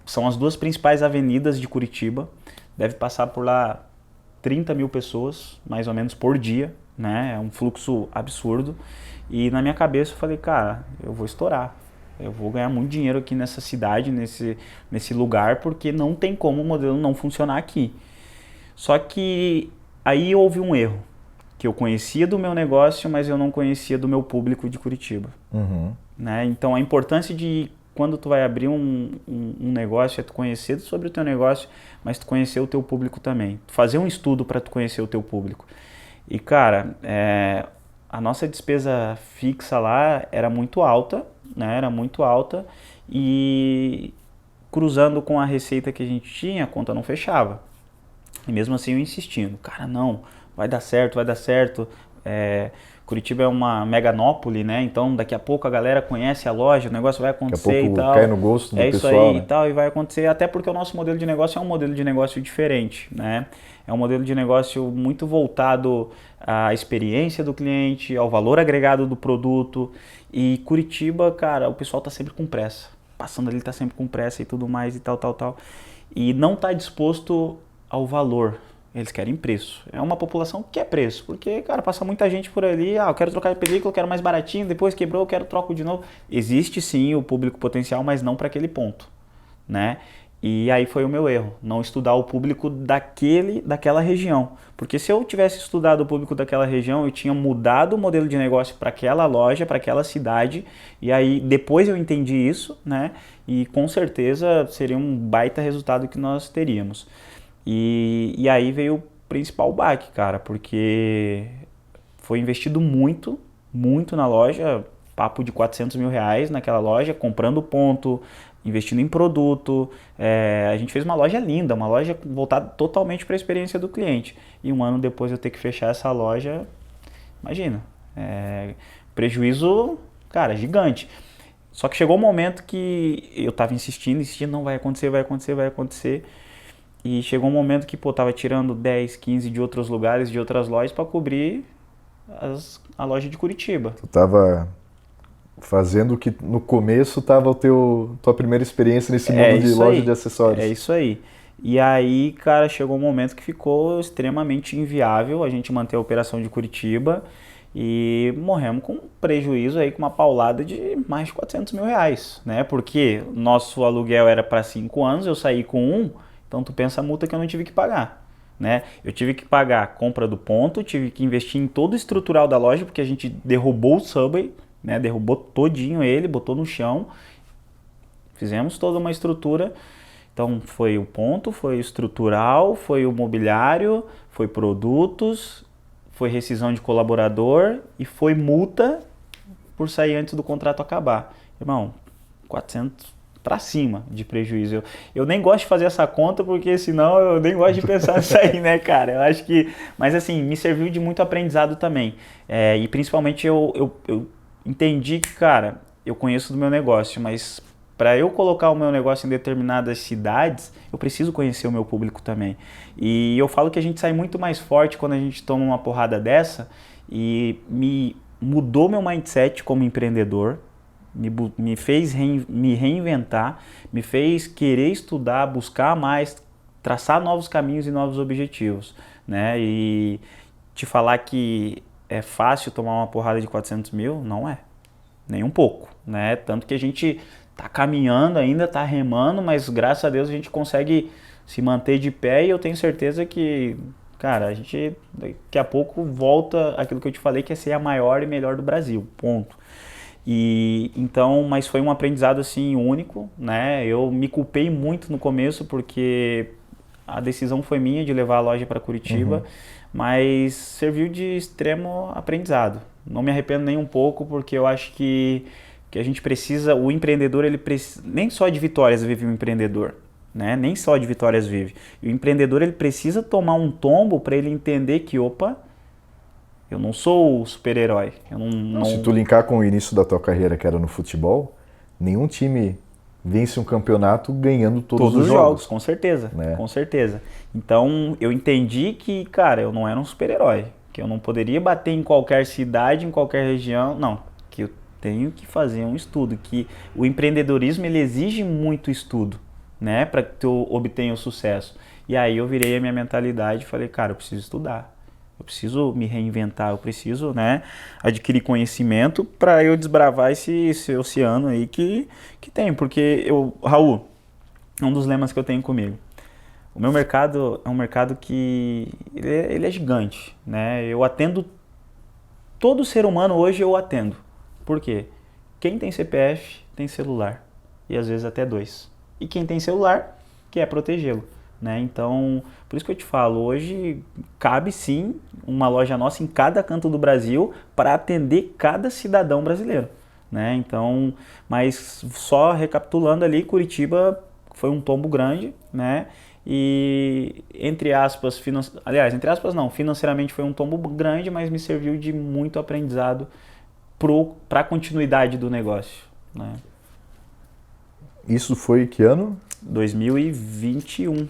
São as 2 principais avenidas de Curitiba. Deve passar por lá 30 mil pessoas, mais ou menos, por dia, né? É um fluxo absurdo. E na minha cabeça eu falei, cara, eu vou estourar. Eu vou ganhar muito dinheiro aqui nessa cidade, nesse lugar, porque não tem como o modelo não funcionar aqui. Só que aí houve um erro, porque eu conhecia do meu negócio, mas eu não conhecia do meu público de Curitiba. Né? Então a importância de quando tu vai abrir um negócio é tu conhecer sobre o teu negócio, mas tu conhecer o teu público também. Tu fazer um estudo para tu conhecer o teu público. E cara, a nossa despesa fixa lá era muito alta, né? Era muito alta e cruzando com a receita que a gente tinha, a conta não fechava. E mesmo assim eu insistindo, cara, não, vai dar certo, vai dar certo. Curitiba é uma meganópole, né? Então daqui a pouco a galera conhece a loja, o negócio vai acontecer daqui a pouco e tal. Cai no gosto do isso pessoal, aí, né? e tal, e vai acontecer, até porque o nosso modelo de negócio é um modelo de negócio diferente, né? É um modelo de negócio muito voltado à experiência do cliente, ao valor agregado do produto. E Curitiba, cara, o pessoal tá sempre com pressa. Passando ali tá sempre com pressa e tudo mais e tal. E não tá disposto ao valor. Eles querem preço. É uma população que quer preço. Porque, cara, passa muita gente por ali. Eu quero trocar de película, eu quero mais baratinho. Depois quebrou, eu quero troco de novo. Existe sim o público potencial, mas não para aquele ponto, né? E aí foi o meu erro. Não estudar o público daquela região. Porque se eu tivesse estudado o público daquela região, eu tinha mudado o modelo de negócio para aquela loja, para aquela cidade. E aí depois eu entendi isso, né? E com certeza seria um baita resultado que nós teríamos. E aí veio o principal baque, cara, porque foi investido muito na loja, papo de R$400 mil naquela loja, comprando ponto, investindo em produto. A gente fez uma loja linda, uma loja voltada totalmente para a experiência do cliente. E um ano depois eu ter que fechar essa loja, imagina, prejuízo, cara, gigante. Só que chegou um momento que eu estava insistindo, não vai acontecer. E chegou um momento que, tava tirando 10, 15 de outros lugares, de outras lojas para cobrir a loja de Curitiba. Tu tava fazendo o que no começo tava tua primeira experiência nesse mundo de loja de acessórios. É isso aí. E aí, cara, chegou um momento que ficou extremamente inviável a gente manter a operação de Curitiba e morremos com prejuízo aí, com uma paulada de mais de R$400 mil, né? Porque nosso aluguel era para 5 anos, eu saí com 1, então tu pensa a multa que eu não tive que pagar, né? Eu tive que pagar a compra do ponto, tive que investir em todo o estrutural da loja, porque a gente derrubou o Subway, né? Derrubou todinho ele, botou no chão, fizemos toda uma estrutura. Então foi o ponto, foi o estrutural, foi o mobiliário, foi produtos, foi rescisão de colaborador e foi multa por sair antes do contrato acabar. Irmão, 400 para cima de prejuízo. Eu nem gosto de fazer essa conta, porque senão eu nem gosto de pensar nisso aí, né, cara? Eu acho que... Mas assim, me serviu de muito aprendizado também. E principalmente eu entendi que, cara, eu conheço do meu negócio, mas para eu colocar o meu negócio em determinadas cidades, eu preciso conhecer o meu público também. E eu falo que a gente sai muito mais forte quando a gente toma uma porrada dessa, e me mudou meu mindset como empreendedor, me fez me reinventar, me fez querer estudar, buscar mais, traçar novos caminhos e novos objetivos, né? E te falar que é fácil tomar uma porrada de 400 mil, não é, nem um pouco, né? Tanto que a gente tá caminhando ainda, tá remando, mas graças a Deus a gente consegue se manter de pé, e eu tenho certeza que, cara, a gente daqui a pouco volta aquilo que eu te falei, que é ser a maior e melhor do Brasil, ponto. E então, mas foi um aprendizado assim único, né? Eu me culpei muito no começo, porque a decisão foi minha de levar a loja para Curitiba, mas serviu de extremo aprendizado. Não me arrependo nem um pouco, porque eu acho que a gente precisa, o empreendedor, ele precisa, nem só de vitórias vive o empreendedor, né? Nem só de vitórias vive. E o empreendedor, ele precisa tomar um tombo para ele entender que, opa, eu não sou o super-herói. Se tu linkar com o início da tua carreira, que era no futebol, nenhum time vence um campeonato ganhando todos os jogos. Com certeza, né? Com certeza. Então, eu entendi que, cara, eu não era um super-herói, que eu não poderia bater em qualquer cidade, em qualquer região, não, que eu tenho que fazer um estudo, que o empreendedorismo, ele exige muito estudo, né, para que tu obtenha o sucesso. E aí eu virei a minha mentalidade e falei, cara, eu preciso estudar. Eu preciso me reinventar, eu preciso, né, adquirir conhecimento para eu desbravar esse oceano aí que tem. Porque Raul, um dos lemas que eu tenho comigo, O meu mercado é um mercado que ele é gigante, né? Eu atendo todo ser humano hoje, eu atendo. Por quê? Quem tem CPF tem celular e às vezes até dois. E quem tem celular quer protegê-lo, né? Então, por isso que eu te falo, hoje cabe sim uma loja nossa em cada canto do Brasil para atender cada cidadão brasileiro, né? Então, mas só recapitulando ali, Curitiba foi um tombo grande, né? E entre aspas, entre aspas não, financeiramente foi um tombo grande, mas me serviu de muito aprendizado para a continuidade do negócio, né? Isso foi que ano? 2021.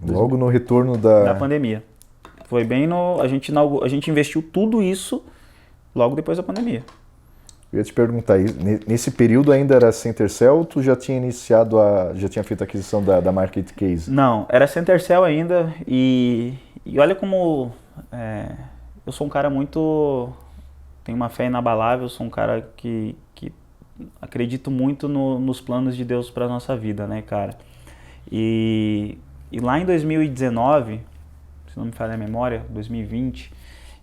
Logo no retorno Da pandemia. Foi bem no... A gente investiu tudo isso logo depois da pandemia. Eu ia te perguntar, nesse período ainda era Centercell ou tu já tinha já tinha feito a aquisição da Market Case? Não, era Centercell ainda e olha como eu sou um cara muito... Tenho uma fé inabalável, sou um cara que acredito muito nos planos de Deus para nossa vida, né, cara? E lá em 2019, se não me falha a memória, 2020,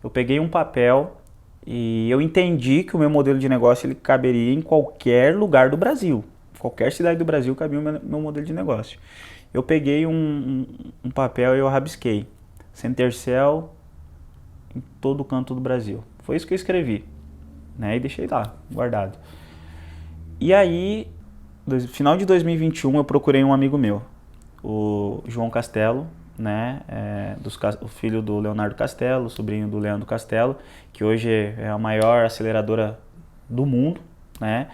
eu peguei um papel e eu entendi que o meu modelo de negócio ele caberia em qualquer lugar do Brasil. Qualquer cidade do Brasil cabia o meu modelo de negócio. Eu peguei um papel e eu rabisquei. Centercell em todo canto do Brasil. Foi isso que eu escrevi, né? E deixei lá, guardado. E aí, no final de 2021, eu procurei um amigo meu, o João Castelo, né, o filho do Leonardo Castelo, sobrinho do Leandro Castelo, que hoje é a maior aceleradora do mundo, né.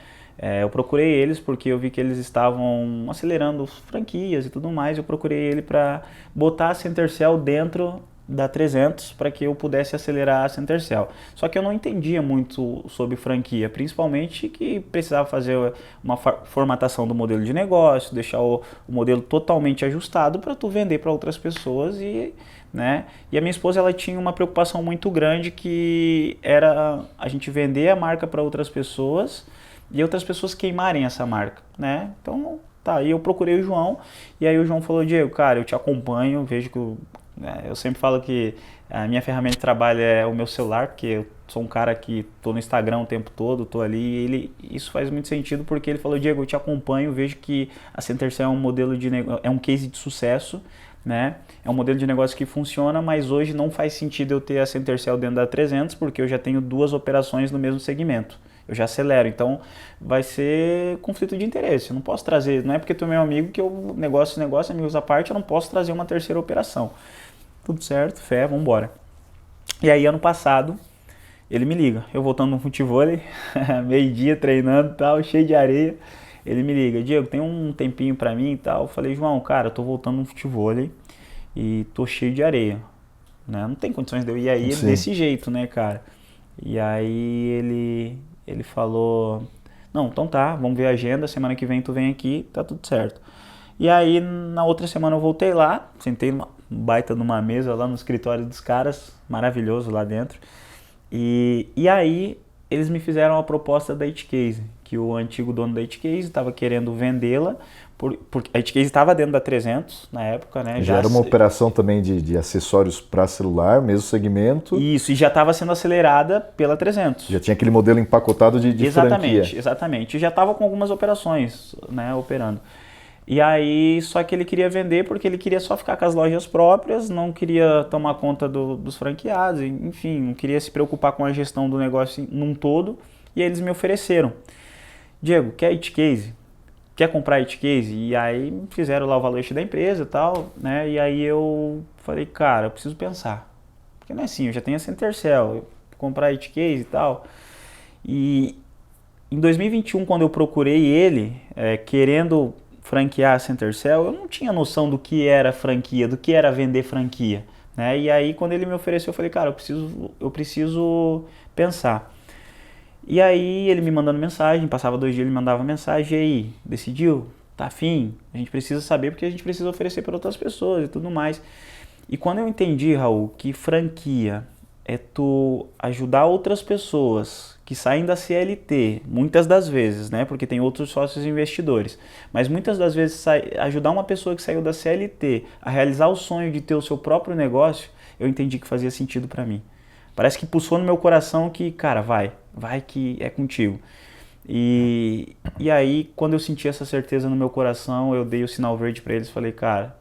Eu procurei eles porque eu vi que eles estavam acelerando franquias e tudo mais, eu procurei ele para botar a Centercell dentro da 300 para que eu pudesse acelerar a Centercell. Só que eu não entendia muito sobre franquia, principalmente que precisava fazer uma formatação do modelo de negócio, deixar o modelo totalmente ajustado para tu vender para outras pessoas né? E a minha esposa ela tinha uma preocupação muito grande que era a gente vender a marca para outras pessoas e outras pessoas queimarem essa marca, né? Então, tá, aí eu procurei o João e aí o João falou: Diego, cara, eu te acompanho, vejo que eu sempre falo que a minha ferramenta de trabalho é o meu celular, porque eu sou um cara que tô no Instagram o tempo todo, tô ali, e isso faz muito sentido porque ele falou: Diego, eu te acompanho, vejo que a Centercell é um modelo de é um case de sucesso, né? É um modelo de negócio que funciona, mas hoje não faz sentido eu ter a Centercell dentro da 300 porque eu já tenho duas operações no mesmo segmento. Eu já acelero, então vai ser conflito de interesse. Eu não posso trazer, não é porque tu é meu amigo que eu negócio, amigos à parte, eu não posso trazer uma terceira operação. Tudo certo, fé, vamos embora. E aí ano passado ele me liga, eu voltando no futevôlei, meio-dia treinando e tal, cheio de areia. Ele me liga: Diego, tem um tempinho pra mim e tal? Eu falei: João, cara, eu tô voltando no futevôlei e tô cheio de areia, né? Não tem condições de eu ir aí desse jeito, né, cara? E aí ele falou: não, então tá, vamos ver a agenda, semana que vem tu vem aqui, tá tudo certo. E aí na outra semana eu voltei lá, sentei numa baita numa mesa lá no escritório dos caras, maravilhoso lá dentro. E aí eles me fizeram a proposta da Itcase, que o antigo dono da Itcase estava querendo vendê-la, porque a Itcase estava dentro da 300 na época, né? Já era uma operação também de acessórios para celular, mesmo segmento. Isso, e já estava sendo acelerada pela 300. Já tinha aquele modelo empacotado de franquia. Exatamente, já estava com algumas operações, né, operando. E aí, só que ele queria vender porque ele queria só ficar com as lojas próprias, não queria tomar conta dos franqueados, enfim, não queria se preocupar com a gestão do negócio num todo. E aí eles me ofereceram: Diego, quer Itcase? Quer comprar Itcase? E aí fizeram lá o valuation da empresa e tal, né? E aí eu falei: cara, eu preciso pensar. Porque não é assim, eu já tenho a Centercell, eu comprar Itcase e tal. E em 2021, quando eu procurei ele, querendo franquear a Centercell, eu não tinha noção do que era franquia, do que era vender franquia, né? E aí quando ele me ofereceu, eu falei: cara, eu preciso pensar. E aí ele me mandando mensagem, passava 2 dias ele mandava mensagem: e aí, decidiu? Tá afim? A gente precisa saber porque a gente precisa oferecer para outras pessoas e tudo mais. E quando eu entendi, Raul, que franquia é tu ajudar outras pessoas que saem da CLT, muitas das vezes, né? Porque tem outros sócios investidores, mas muitas das vezes ajudar uma pessoa que saiu da CLT a realizar o sonho de ter o seu próprio negócio, eu entendi que fazia sentido para mim. Parece que pulsou no meu coração que, cara, vai que é contigo. E aí, quando eu senti essa certeza no meu coração, eu dei o sinal verde para eles e falei, cara,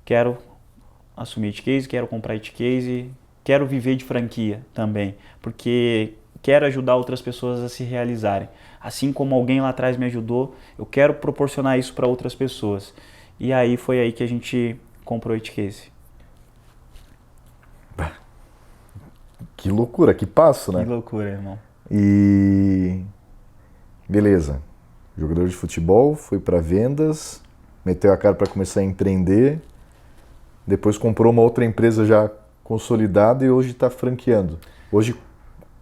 quero assumir Itcase, quero comprar Itcase, quero viver de franquia também, porque quero ajudar outras pessoas a se realizarem. Assim como alguém lá atrás me ajudou, eu quero proporcionar isso para outras pessoas. E aí foi aí que a gente comprou Itcase. Que loucura, que passo, né? Que loucura, irmão. E beleza, jogador de futebol, foi para vendas, meteu a cara para começar a empreender, depois comprou uma outra empresa já consolidada e hoje está franqueando. Hoje,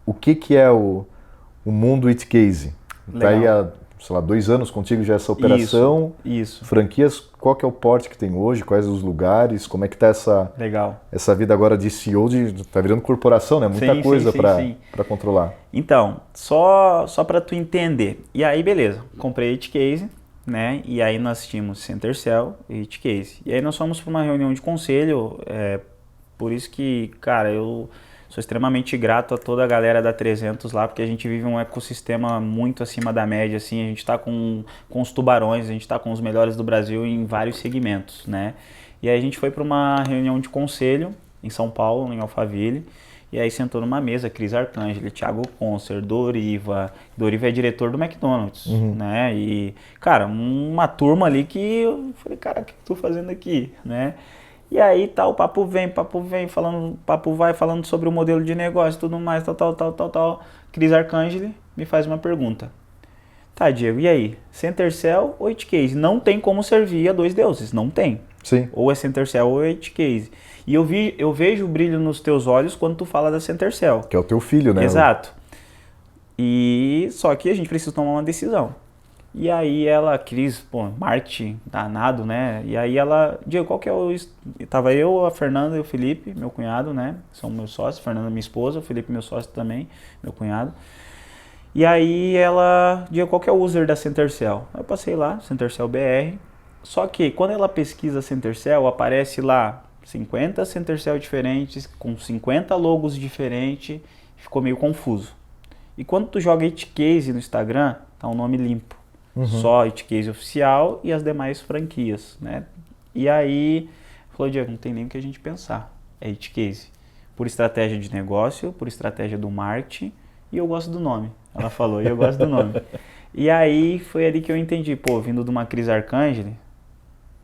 o que é o mundo Itcase? Está aí há, sei lá, 2 anos contigo já essa operação. Isso. Franquias, qual que é o porte que tem hoje? Quais os lugares? Como é que está essa vida agora de CEO? Tá virando corporação, né? Muita coisa para controlar. Então, só para tu entender. E aí, beleza, comprei Itcase, né? E aí nós tínhamos Centercell e Itcase. E aí nós fomos para uma reunião de conselho, por isso que, cara, eu sou extremamente grato a toda a galera da 300 lá, porque a gente vive um ecossistema muito acima da média, assim, a gente está com os tubarões, a gente está com os melhores do Brasil em vários segmentos, né? E aí a gente foi para uma reunião de conselho em São Paulo, em Alphaville, e aí sentou numa mesa Cris Arcangeli, Thiago Concer, Doriva é diretor do McDonald's, né? E, cara, uma turma ali que eu falei, cara, o que eu tô fazendo aqui, né? E aí tá, o papo vai falando sobre o modelo de negócio e tudo mais, tal. Cris Arcangeli me faz uma pergunta. Tá, Diego, e aí? Centercell ou Itcase? Não tem como servir a 2 deuses, não tem. Sim. Ou é Centercell ou é Itcase. E eu vejo o brilho nos teus olhos quando tu fala da Centercell. Que é o teu filho, né? Exato. E só que a gente precisa tomar uma decisão. E aí Cris, marketing danado, né? E aí Diego, qual que é o... Tava eu, a Fernanda e o Felipe, meu cunhado, né? São meus sócios, Fernanda minha esposa, o Felipe meu sócio também, meu cunhado. E aí Diego, qual que é o user da Centercell? Eu passei lá, Centercell BR. Só que quando ela pesquisa Centercell, aparece lá 50 Centercell diferentes, com 50 logos diferentes, ficou meio confuso. E quando tu joga Itcase no Instagram, tá um nome limpo. Só Itcase oficial e as demais franquias, né? E aí, falou, Diego, não tem nem o que a gente pensar. É Itcase. Por estratégia de negócio, por estratégia do marketing, e eu gosto do nome. Ela falou, e eu gosto do nome. E aí, foi ali que eu entendi, vindo de uma Cris Arcangeli,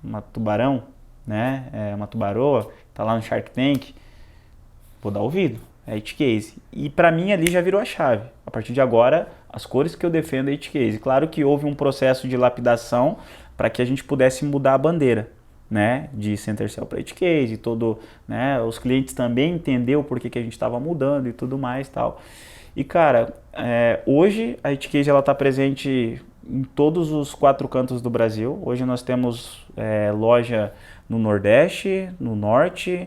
uma tubarão, né? Uma tubaroa, tá lá no Shark Tank, vou dar ouvido. É Itcase. E para mim ali já virou a chave. A partir de agora, as cores que eu defendo é Itcase. Claro que houve um processo de lapidação para que a gente pudesse mudar a bandeira, né? De Centercell para Itcase, né? Os clientes também entenderam por que a gente estava mudando e tudo mais, tal. E cara, hoje a Itcase ela está presente em todos os 4 cantos do Brasil. Hoje nós temos loja no Nordeste, no Norte,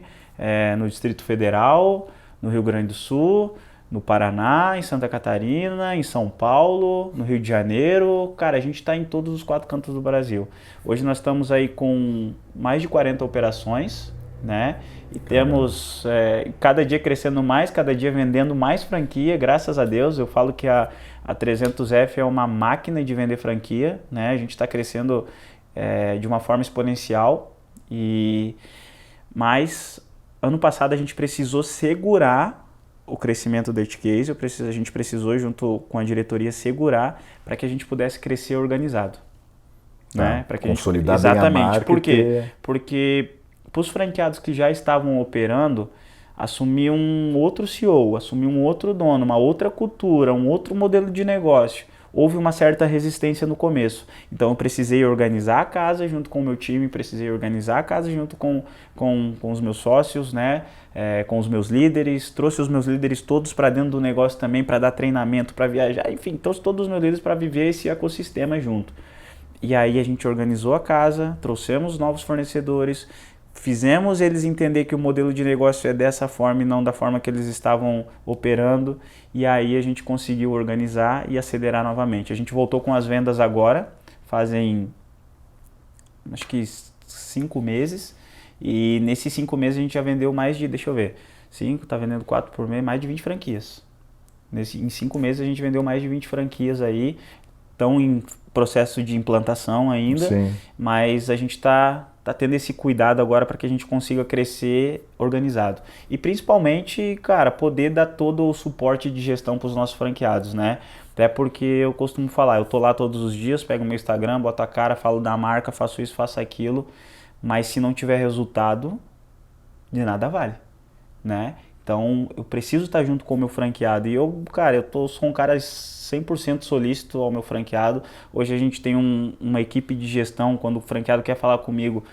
no Distrito Federal, no Rio Grande do Sul, no Paraná, em Santa Catarina, em São Paulo, no Rio de Janeiro. Cara, a gente está em todos os 4 cantos do Brasil. Hoje nós estamos aí com mais de 40 operações, né? E temos cada dia crescendo mais, cada dia vendendo mais franquia, graças a Deus. Eu falo que a 300F é uma máquina de vender franquia, né? A gente está crescendo de uma forma exponencial. Mas ano passado a gente precisou segurar o crescimento da Itcase, a gente precisou, junto com a diretoria, segurar para que a gente pudesse crescer organizado. Né? Para que consolidar exatamente. Bem a marca. Porque para os franqueados que já estavam operando, assumir um outro CEO, assumir um outro dono, uma outra cultura, um outro modelo de negócio, houve uma certa resistência no começo. Então eu precisei organizar a casa junto com o meu time, precisei organizar a casa junto com os meus sócios, né? Com os meus líderes, trouxe os meus líderes todos para dentro do negócio também, para dar treinamento, para viajar, enfim, trouxe todos os meus líderes para viver esse ecossistema junto. E aí a gente organizou a casa, trouxemos novos fornecedores, fizemos eles entender que o modelo de negócio é dessa forma e não da forma que eles estavam operando, e aí a gente conseguiu organizar e acelerar novamente. A gente voltou com as vendas agora, fazem acho que 5 meses, e nesses 5 meses a gente já vendeu mais de, deixa eu ver, 5, tá vendendo 4 por mês, mais de 20 franquias. Em 5 meses a gente vendeu mais de 20 franquias aí, estão em processo de implantação ainda, Sim. mas a gente está tendo esse cuidado agora para que a gente consiga crescer organizado. E principalmente, cara, poder dar todo o suporte de gestão para os nossos franqueados, né? Até porque eu costumo falar, eu tô lá todos os dias, pego o meu Instagram, boto a cara, falo da marca, faço isso, faço aquilo, mas se não tiver resultado, de nada vale, né? Então, eu preciso estar junto com o meu franqueado. E eu, cara, sou um cara 100% solícito ao meu franqueado. Hoje a gente tem uma equipe de gestão, quando o franqueado quer falar comigo,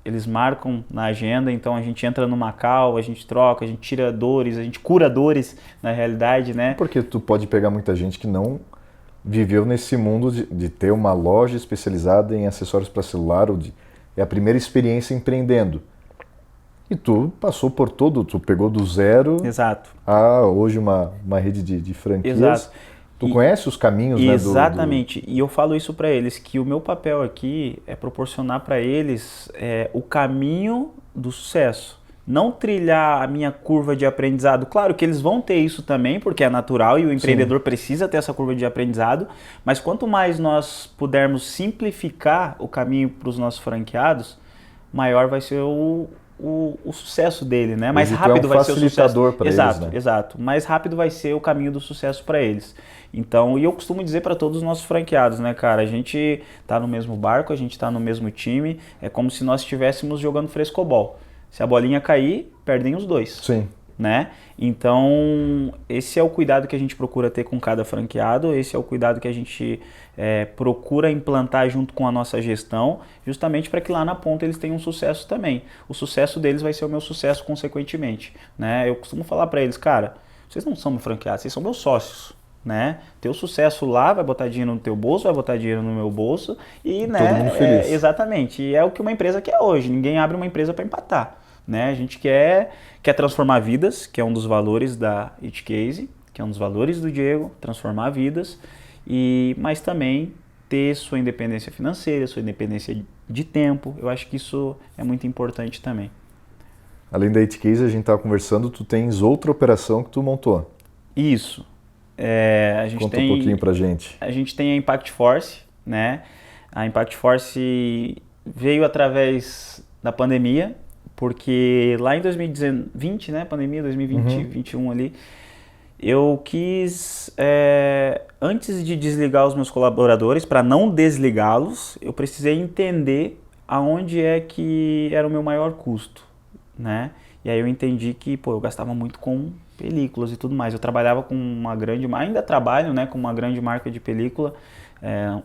eles marcam na agenda, então a gente entra numa call, a gente troca, a gente tira dores, a gente cura dores, na realidade, né? Porque tu pode pegar muita gente que não viveu nesse mundo de ter uma loja especializada em acessórios para celular, é a primeira experiência empreendendo. E tu passou por tudo, tu pegou do zero. Exato. A hoje uma rede de franquias. Exato. Tu conhece os caminhos, exatamente. E eu falo isso para eles, que o meu papel aqui é proporcionar para eles o caminho do sucesso. Não trilhar a minha curva de aprendizado. Claro que eles vão ter isso também, porque é natural e o empreendedor precisa ter essa curva de aprendizado, mas quanto mais nós pudermos simplificar o caminho para os nossos franqueados, maior vai ser o sucesso dele, né? Mais rápido vai ser o sucesso. Para exato, eles, né? Exato. Mais rápido vai ser o caminho do sucesso para eles. Então, e eu costumo dizer para todos os nossos franqueados, né, cara? A gente tá no mesmo barco, a gente tá no mesmo time. É como se nós estivéssemos jogando frescobol. Se a bolinha cair, perdem os dois. Sim. Né? Então, esse é o cuidado que a gente procura ter com cada franqueado, esse é o cuidado que a gente procura implantar junto com a nossa gestão, justamente para que lá na ponta eles tenham sucesso também. O sucesso deles vai ser o meu sucesso consequentemente, né? Eu costumo falar para eles, cara, vocês não são meus franqueados, vocês são meus sócios, né? Teu sucesso lá vai botar dinheiro no teu bolso, vai botar dinheiro no meu bolso e, né? Todo mundo feliz. Exatamente, e é o que uma empresa quer hoje, ninguém abre uma empresa para empatar. Né? A gente quer transformar vidas, que é um dos valores da It Case, que é um dos valores do Diego, transformar vidas, mas também ter sua independência financeira, sua independência de tempo. Eu acho que isso é muito importante também. Além da It Case, a gente estava conversando, tu tens outra operação que tu montou. Isso. Conta um pouquinho pra gente. A gente tem a Impact Force, né? A Impact Force veio através da pandemia, porque lá em 2020, né, pandemia 2020, 2021 ali, eu quis, antes de desligar os meus colaboradores, para não desligá-los, eu precisei entender aonde é que era o meu maior custo, né? E aí eu entendi que, eu gastava muito com películas e tudo mais. Eu trabalhava com ainda trabalho, né, com uma grande marca de película.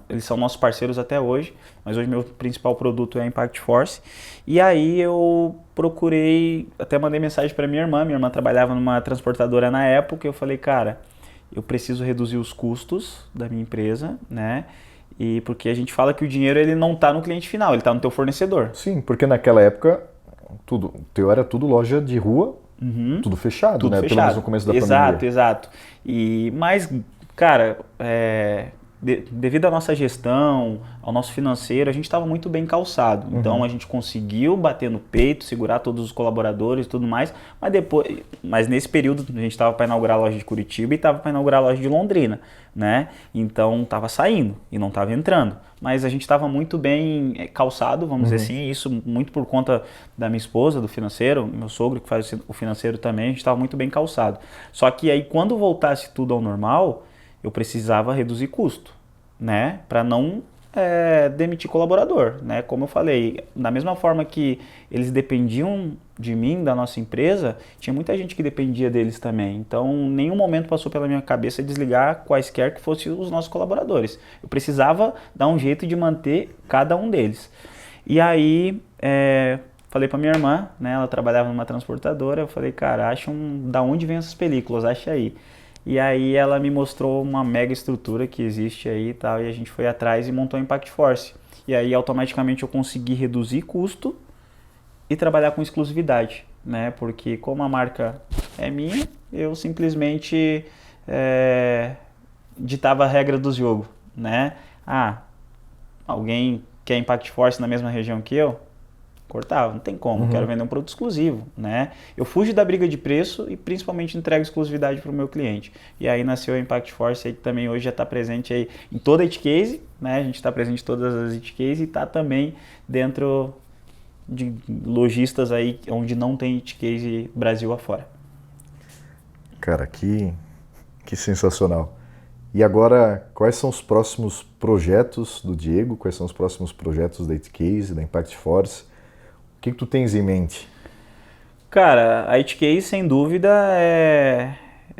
Eles são nossos parceiros até hoje, mas hoje meu principal produto é a Impact Force. E aí eu procurei, até mandei mensagem para minha irmã trabalhava numa transportadora na época, eu falei, cara, eu preciso reduzir os custos da minha empresa, né? E porque a gente fala que o dinheiro ele não está no cliente final, ele está no teu fornecedor. Sim, porque naquela época teu era tudo loja de rua, tudo fechado, tudo né? Fechado. Pelo menos no começo da pandemia. Exato. Mas, cara, devido à nossa gestão, ao nosso financeiro, a gente estava muito bem calçado. Então a gente conseguiu bater no peito, segurar todos os colaboradores e tudo mais, mas nesse período a gente estava para inaugurar a loja de Curitiba e estava para inaugurar a loja de Londrina, né? Então estava saindo e não estava entrando. Mas a gente estava muito bem calçado, vamos dizer assim, isso muito por conta da minha esposa, do financeiro, meu sogro que faz o financeiro também, a gente estava muito bem calçado. Só que aí quando voltasse tudo ao normal, eu precisava reduzir custo, né, para não demitir colaborador, né, como eu falei, da mesma forma que eles dependiam de mim, da nossa empresa, tinha muita gente que dependia deles também, então em nenhum momento passou pela minha cabeça desligar quaisquer que fossem os nossos colaboradores, eu precisava dar um jeito de manter cada um deles, e aí falei para minha irmã, né, ela trabalhava numa transportadora, eu falei, cara, da onde vem essas películas, acha aí. E aí ela me mostrou uma mega estrutura que existe aí e tal, e a gente foi atrás e montou a Impact Force. E aí automaticamente eu consegui reduzir custo e trabalhar com exclusividade, né? Porque como a marca é minha, eu simplesmente ditava a regra do jogo, né? Alguém quer Impact Force na mesma região que eu? Cortava, não tem como, quero vender um produto exclusivo, né? Eu fujo da briga de preço e principalmente entrego exclusividade para o meu cliente. E aí nasceu a Impact Force, aí, que também hoje já está presente aí em toda a Itcase, né? A gente está presente em todas as Itcase e está também dentro de lojistas aí onde não tem Itcase Brasil afora. Cara, que sensacional. E agora, quais são os próximos projetos do Diego? Quais são os próximos projetos da Itcase, da Impact Force? O que tu tens em mente? Cara, a Itcase, sem dúvida, é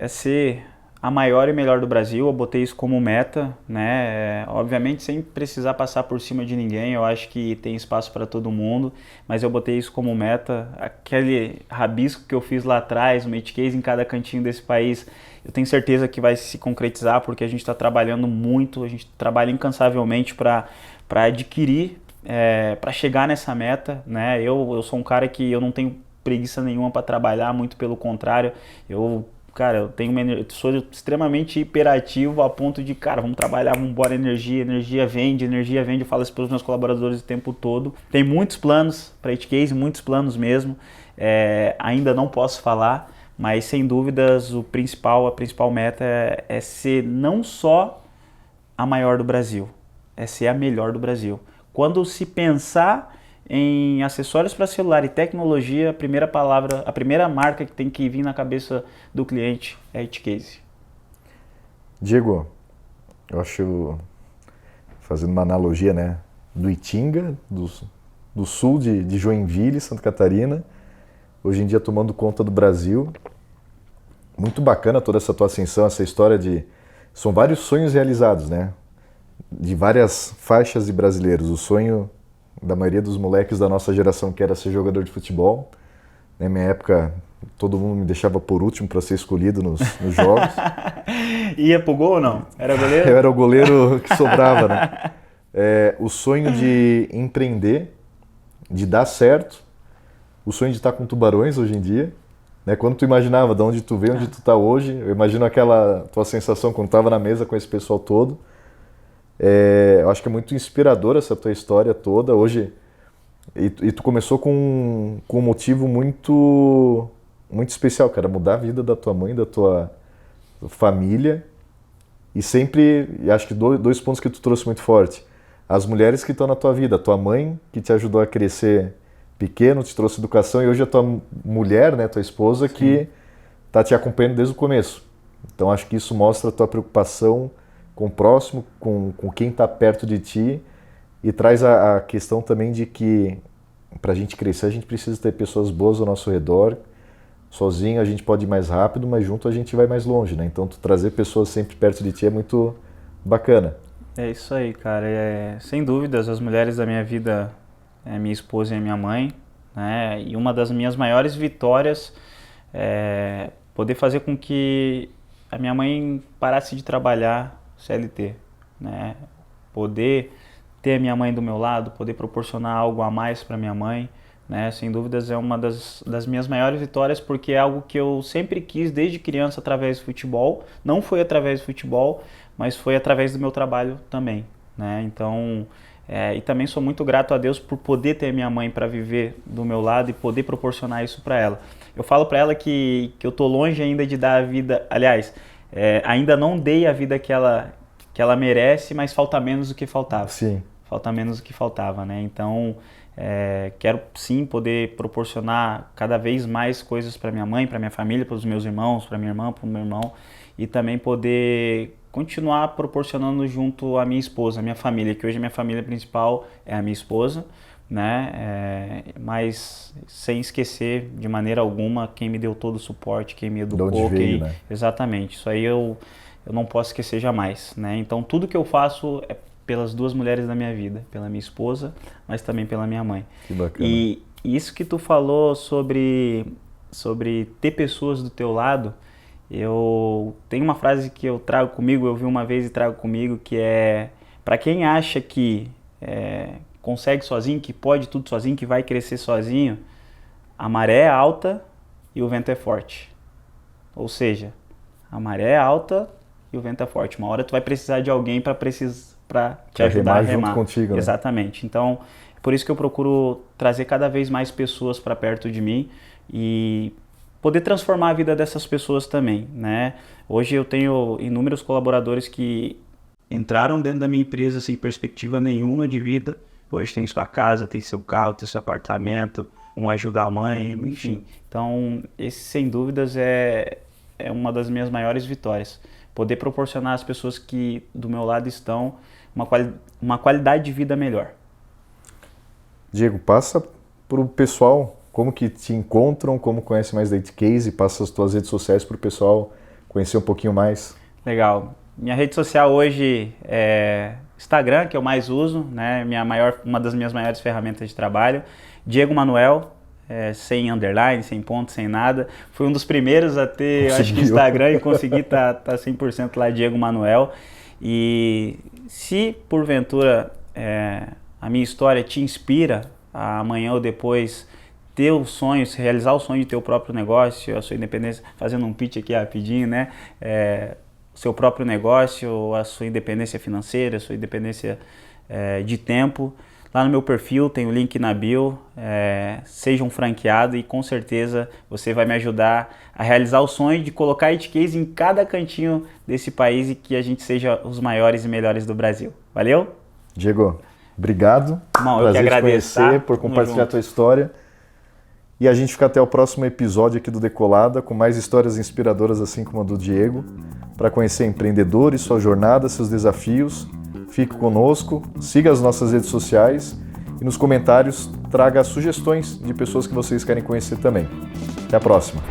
ser a maior e melhor do Brasil. Eu botei isso como meta, né? Obviamente, sem precisar passar por cima de ninguém. Eu acho que tem espaço para todo mundo, mas eu botei isso como meta. Aquele rabisco que eu fiz lá atrás, uma Itcase em cada cantinho desse país, eu tenho certeza que vai se concretizar, porque a gente está trabalhando muito, a gente trabalha incansavelmente para adquirir, para chegar nessa meta, né? Eu sou um cara que eu não tenho preguiça nenhuma para trabalhar, muito pelo contrário. Eu sou extremamente hiperativo a ponto de, cara, vamos trabalhar, vamos embora, energia vende, eu falo isso para os meus colaboradores o tempo todo. Tem muitos planos para a Itcase, muitos planos mesmo, ainda não posso falar, mas sem dúvidas a principal meta é ser não só a maior do Brasil, é ser a melhor do Brasil. Quando se pensar em acessórios para celular e tecnologia, a primeira marca que tem que vir na cabeça do cliente é a Itcase. Diego, eu acho, fazendo uma analogia, né, do Itinga, do sul de Joinville, Santa Catarina, hoje em dia tomando conta do Brasil. Muito bacana toda essa tua ascensão, essa história são vários sonhos realizados, né? De várias faixas de brasileiros. O sonho da maioria dos moleques da nossa geração que era ser jogador de futebol. Na minha época, todo mundo me deixava por último para ser escolhido nos jogos. Ia pro gol ou não? Era goleiro? Eu era o goleiro que sobrava, né? O sonho de empreender, de dar certo, o sonho de estar com tubarões hoje em dia. Né? Quando tu imaginava de onde tu veio, onde tu tá hoje, eu imagino aquela tua sensação quando tava na mesa com esse pessoal todo. Eu acho que é muito inspiradora essa tua história toda hoje. E tu começou com um motivo muito, muito especial, cara, mudar a vida da tua mãe, da tua família. E sempre, acho que dois pontos que tu trouxe muito forte. As mulheres que estão na tua vida, a tua mãe que te ajudou a crescer pequeno, te trouxe educação, e hoje a tua mulher, né, tua esposa, sim, que está te acompanhando desde o começo. Então acho que isso mostra a tua preocupação com o próximo, com quem está perto de ti, e traz a questão também de que para a gente crescer a gente precisa ter pessoas boas ao nosso redor. Sozinho a gente pode ir mais rápido, mas junto a gente vai mais longe, né? Então tu trazer pessoas sempre perto de ti é muito bacana. É isso aí, cara. Sem dúvidas, as mulheres da minha vida é minha esposa e minha mãe, né? E uma das minhas maiores vitórias é poder fazer com que a minha mãe parasse de trabalhar CLT, né? Poder ter a minha mãe do meu lado, poder proporcionar algo a mais para minha mãe, né? Sem dúvidas é uma das minhas maiores vitórias, porque é algo que eu sempre quis desde criança através do futebol. Não foi através do futebol, mas foi através do meu trabalho também, né? Então, e também sou muito grato a Deus por poder ter minha mãe para viver do meu lado e poder proporcionar isso para ela. Eu falo para ela que eu tô longe ainda de dar a vida, aliás, ainda não dei a vida que ela merece, mas falta menos do que faltava. Sim. Falta menos do que faltava, né? Então, quero sim poder proporcionar cada vez mais coisas para minha mãe, para minha família, para os meus irmãos, para minha irmã, para o meu irmão, e também poder continuar proporcionando junto à minha esposa, à minha família, que hoje a minha família principal é a minha esposa, né? Mas sem esquecer de maneira alguma quem me deu todo o suporte, quem me educou, de onde veio, né? Exatamente. Isso aí eu não posso esquecer jamais, né? Então tudo que eu faço é pelas duas mulheres da minha vida, pela minha esposa, mas também pela minha mãe. Que bacana. E isso que tu falou sobre ter pessoas do teu lado, eu tenho uma frase que eu trago comigo, eu vi uma vez e trago comigo, que é: para quem acha que consegue sozinho, que pode tudo sozinho, que vai crescer sozinho, a maré é alta e o vento é forte. Ou seja, a maré é alta e o vento é forte. Uma hora tu vai precisar de alguém para te ajudar a remar junto contigo, né? Exatamente. Então, é por isso que eu procuro trazer cada vez mais pessoas para perto de mim e poder transformar a vida dessas pessoas também, né? Hoje eu tenho inúmeros colaboradores que entraram dentro da minha empresa sem perspectiva nenhuma de vida. Hoje tem sua casa, tem seu carro, tem seu apartamento, um ajuda a mãe, enfim. Então, esse sem dúvidas é uma das minhas maiores vitórias. Poder proporcionar às pessoas que do meu lado estão uma qualidade de vida melhor. Diego, passa para o pessoal como que te encontram, como conhece mais da Itcase, passa as tuas redes sociais para o pessoal conhecer um pouquinho mais. Legal. Minha rede social hoje é Instagram, que eu mais uso, né? Uma das minhas maiores ferramentas de trabalho. Diego Manuel, sem underline, sem ponto, sem nada. Fui um dos primeiros a ter, eu acho que Instagram e consegui tá 100% lá, Diego Manuel. E se porventura a minha história te inspira a amanhã ou depois ter o sonho, realizar o sonho de ter o próprio negócio, a sua independência, fazendo um pitch aqui rapidinho, né? O seu próprio negócio, a sua independência financeira, a sua independência de tempo. Lá no meu perfil tem o link na bio, seja um franqueado e com certeza você vai me ajudar a realizar o sonho de colocar a Itcase em cada cantinho desse país e que a gente seja os maiores e melhores do Brasil. Valeu? Diego, obrigado. Bom, eu que agradeço, te conhecer, por compartilhar a tua história. E a gente fica até o próximo episódio aqui do Decolada, com mais histórias inspiradoras assim como a do Diego, para conhecer empreendedores, sua jornada, seus desafios. Fique conosco, siga as nossas redes sociais e nos comentários traga sugestões de pessoas que vocês querem conhecer também. Até a próxima!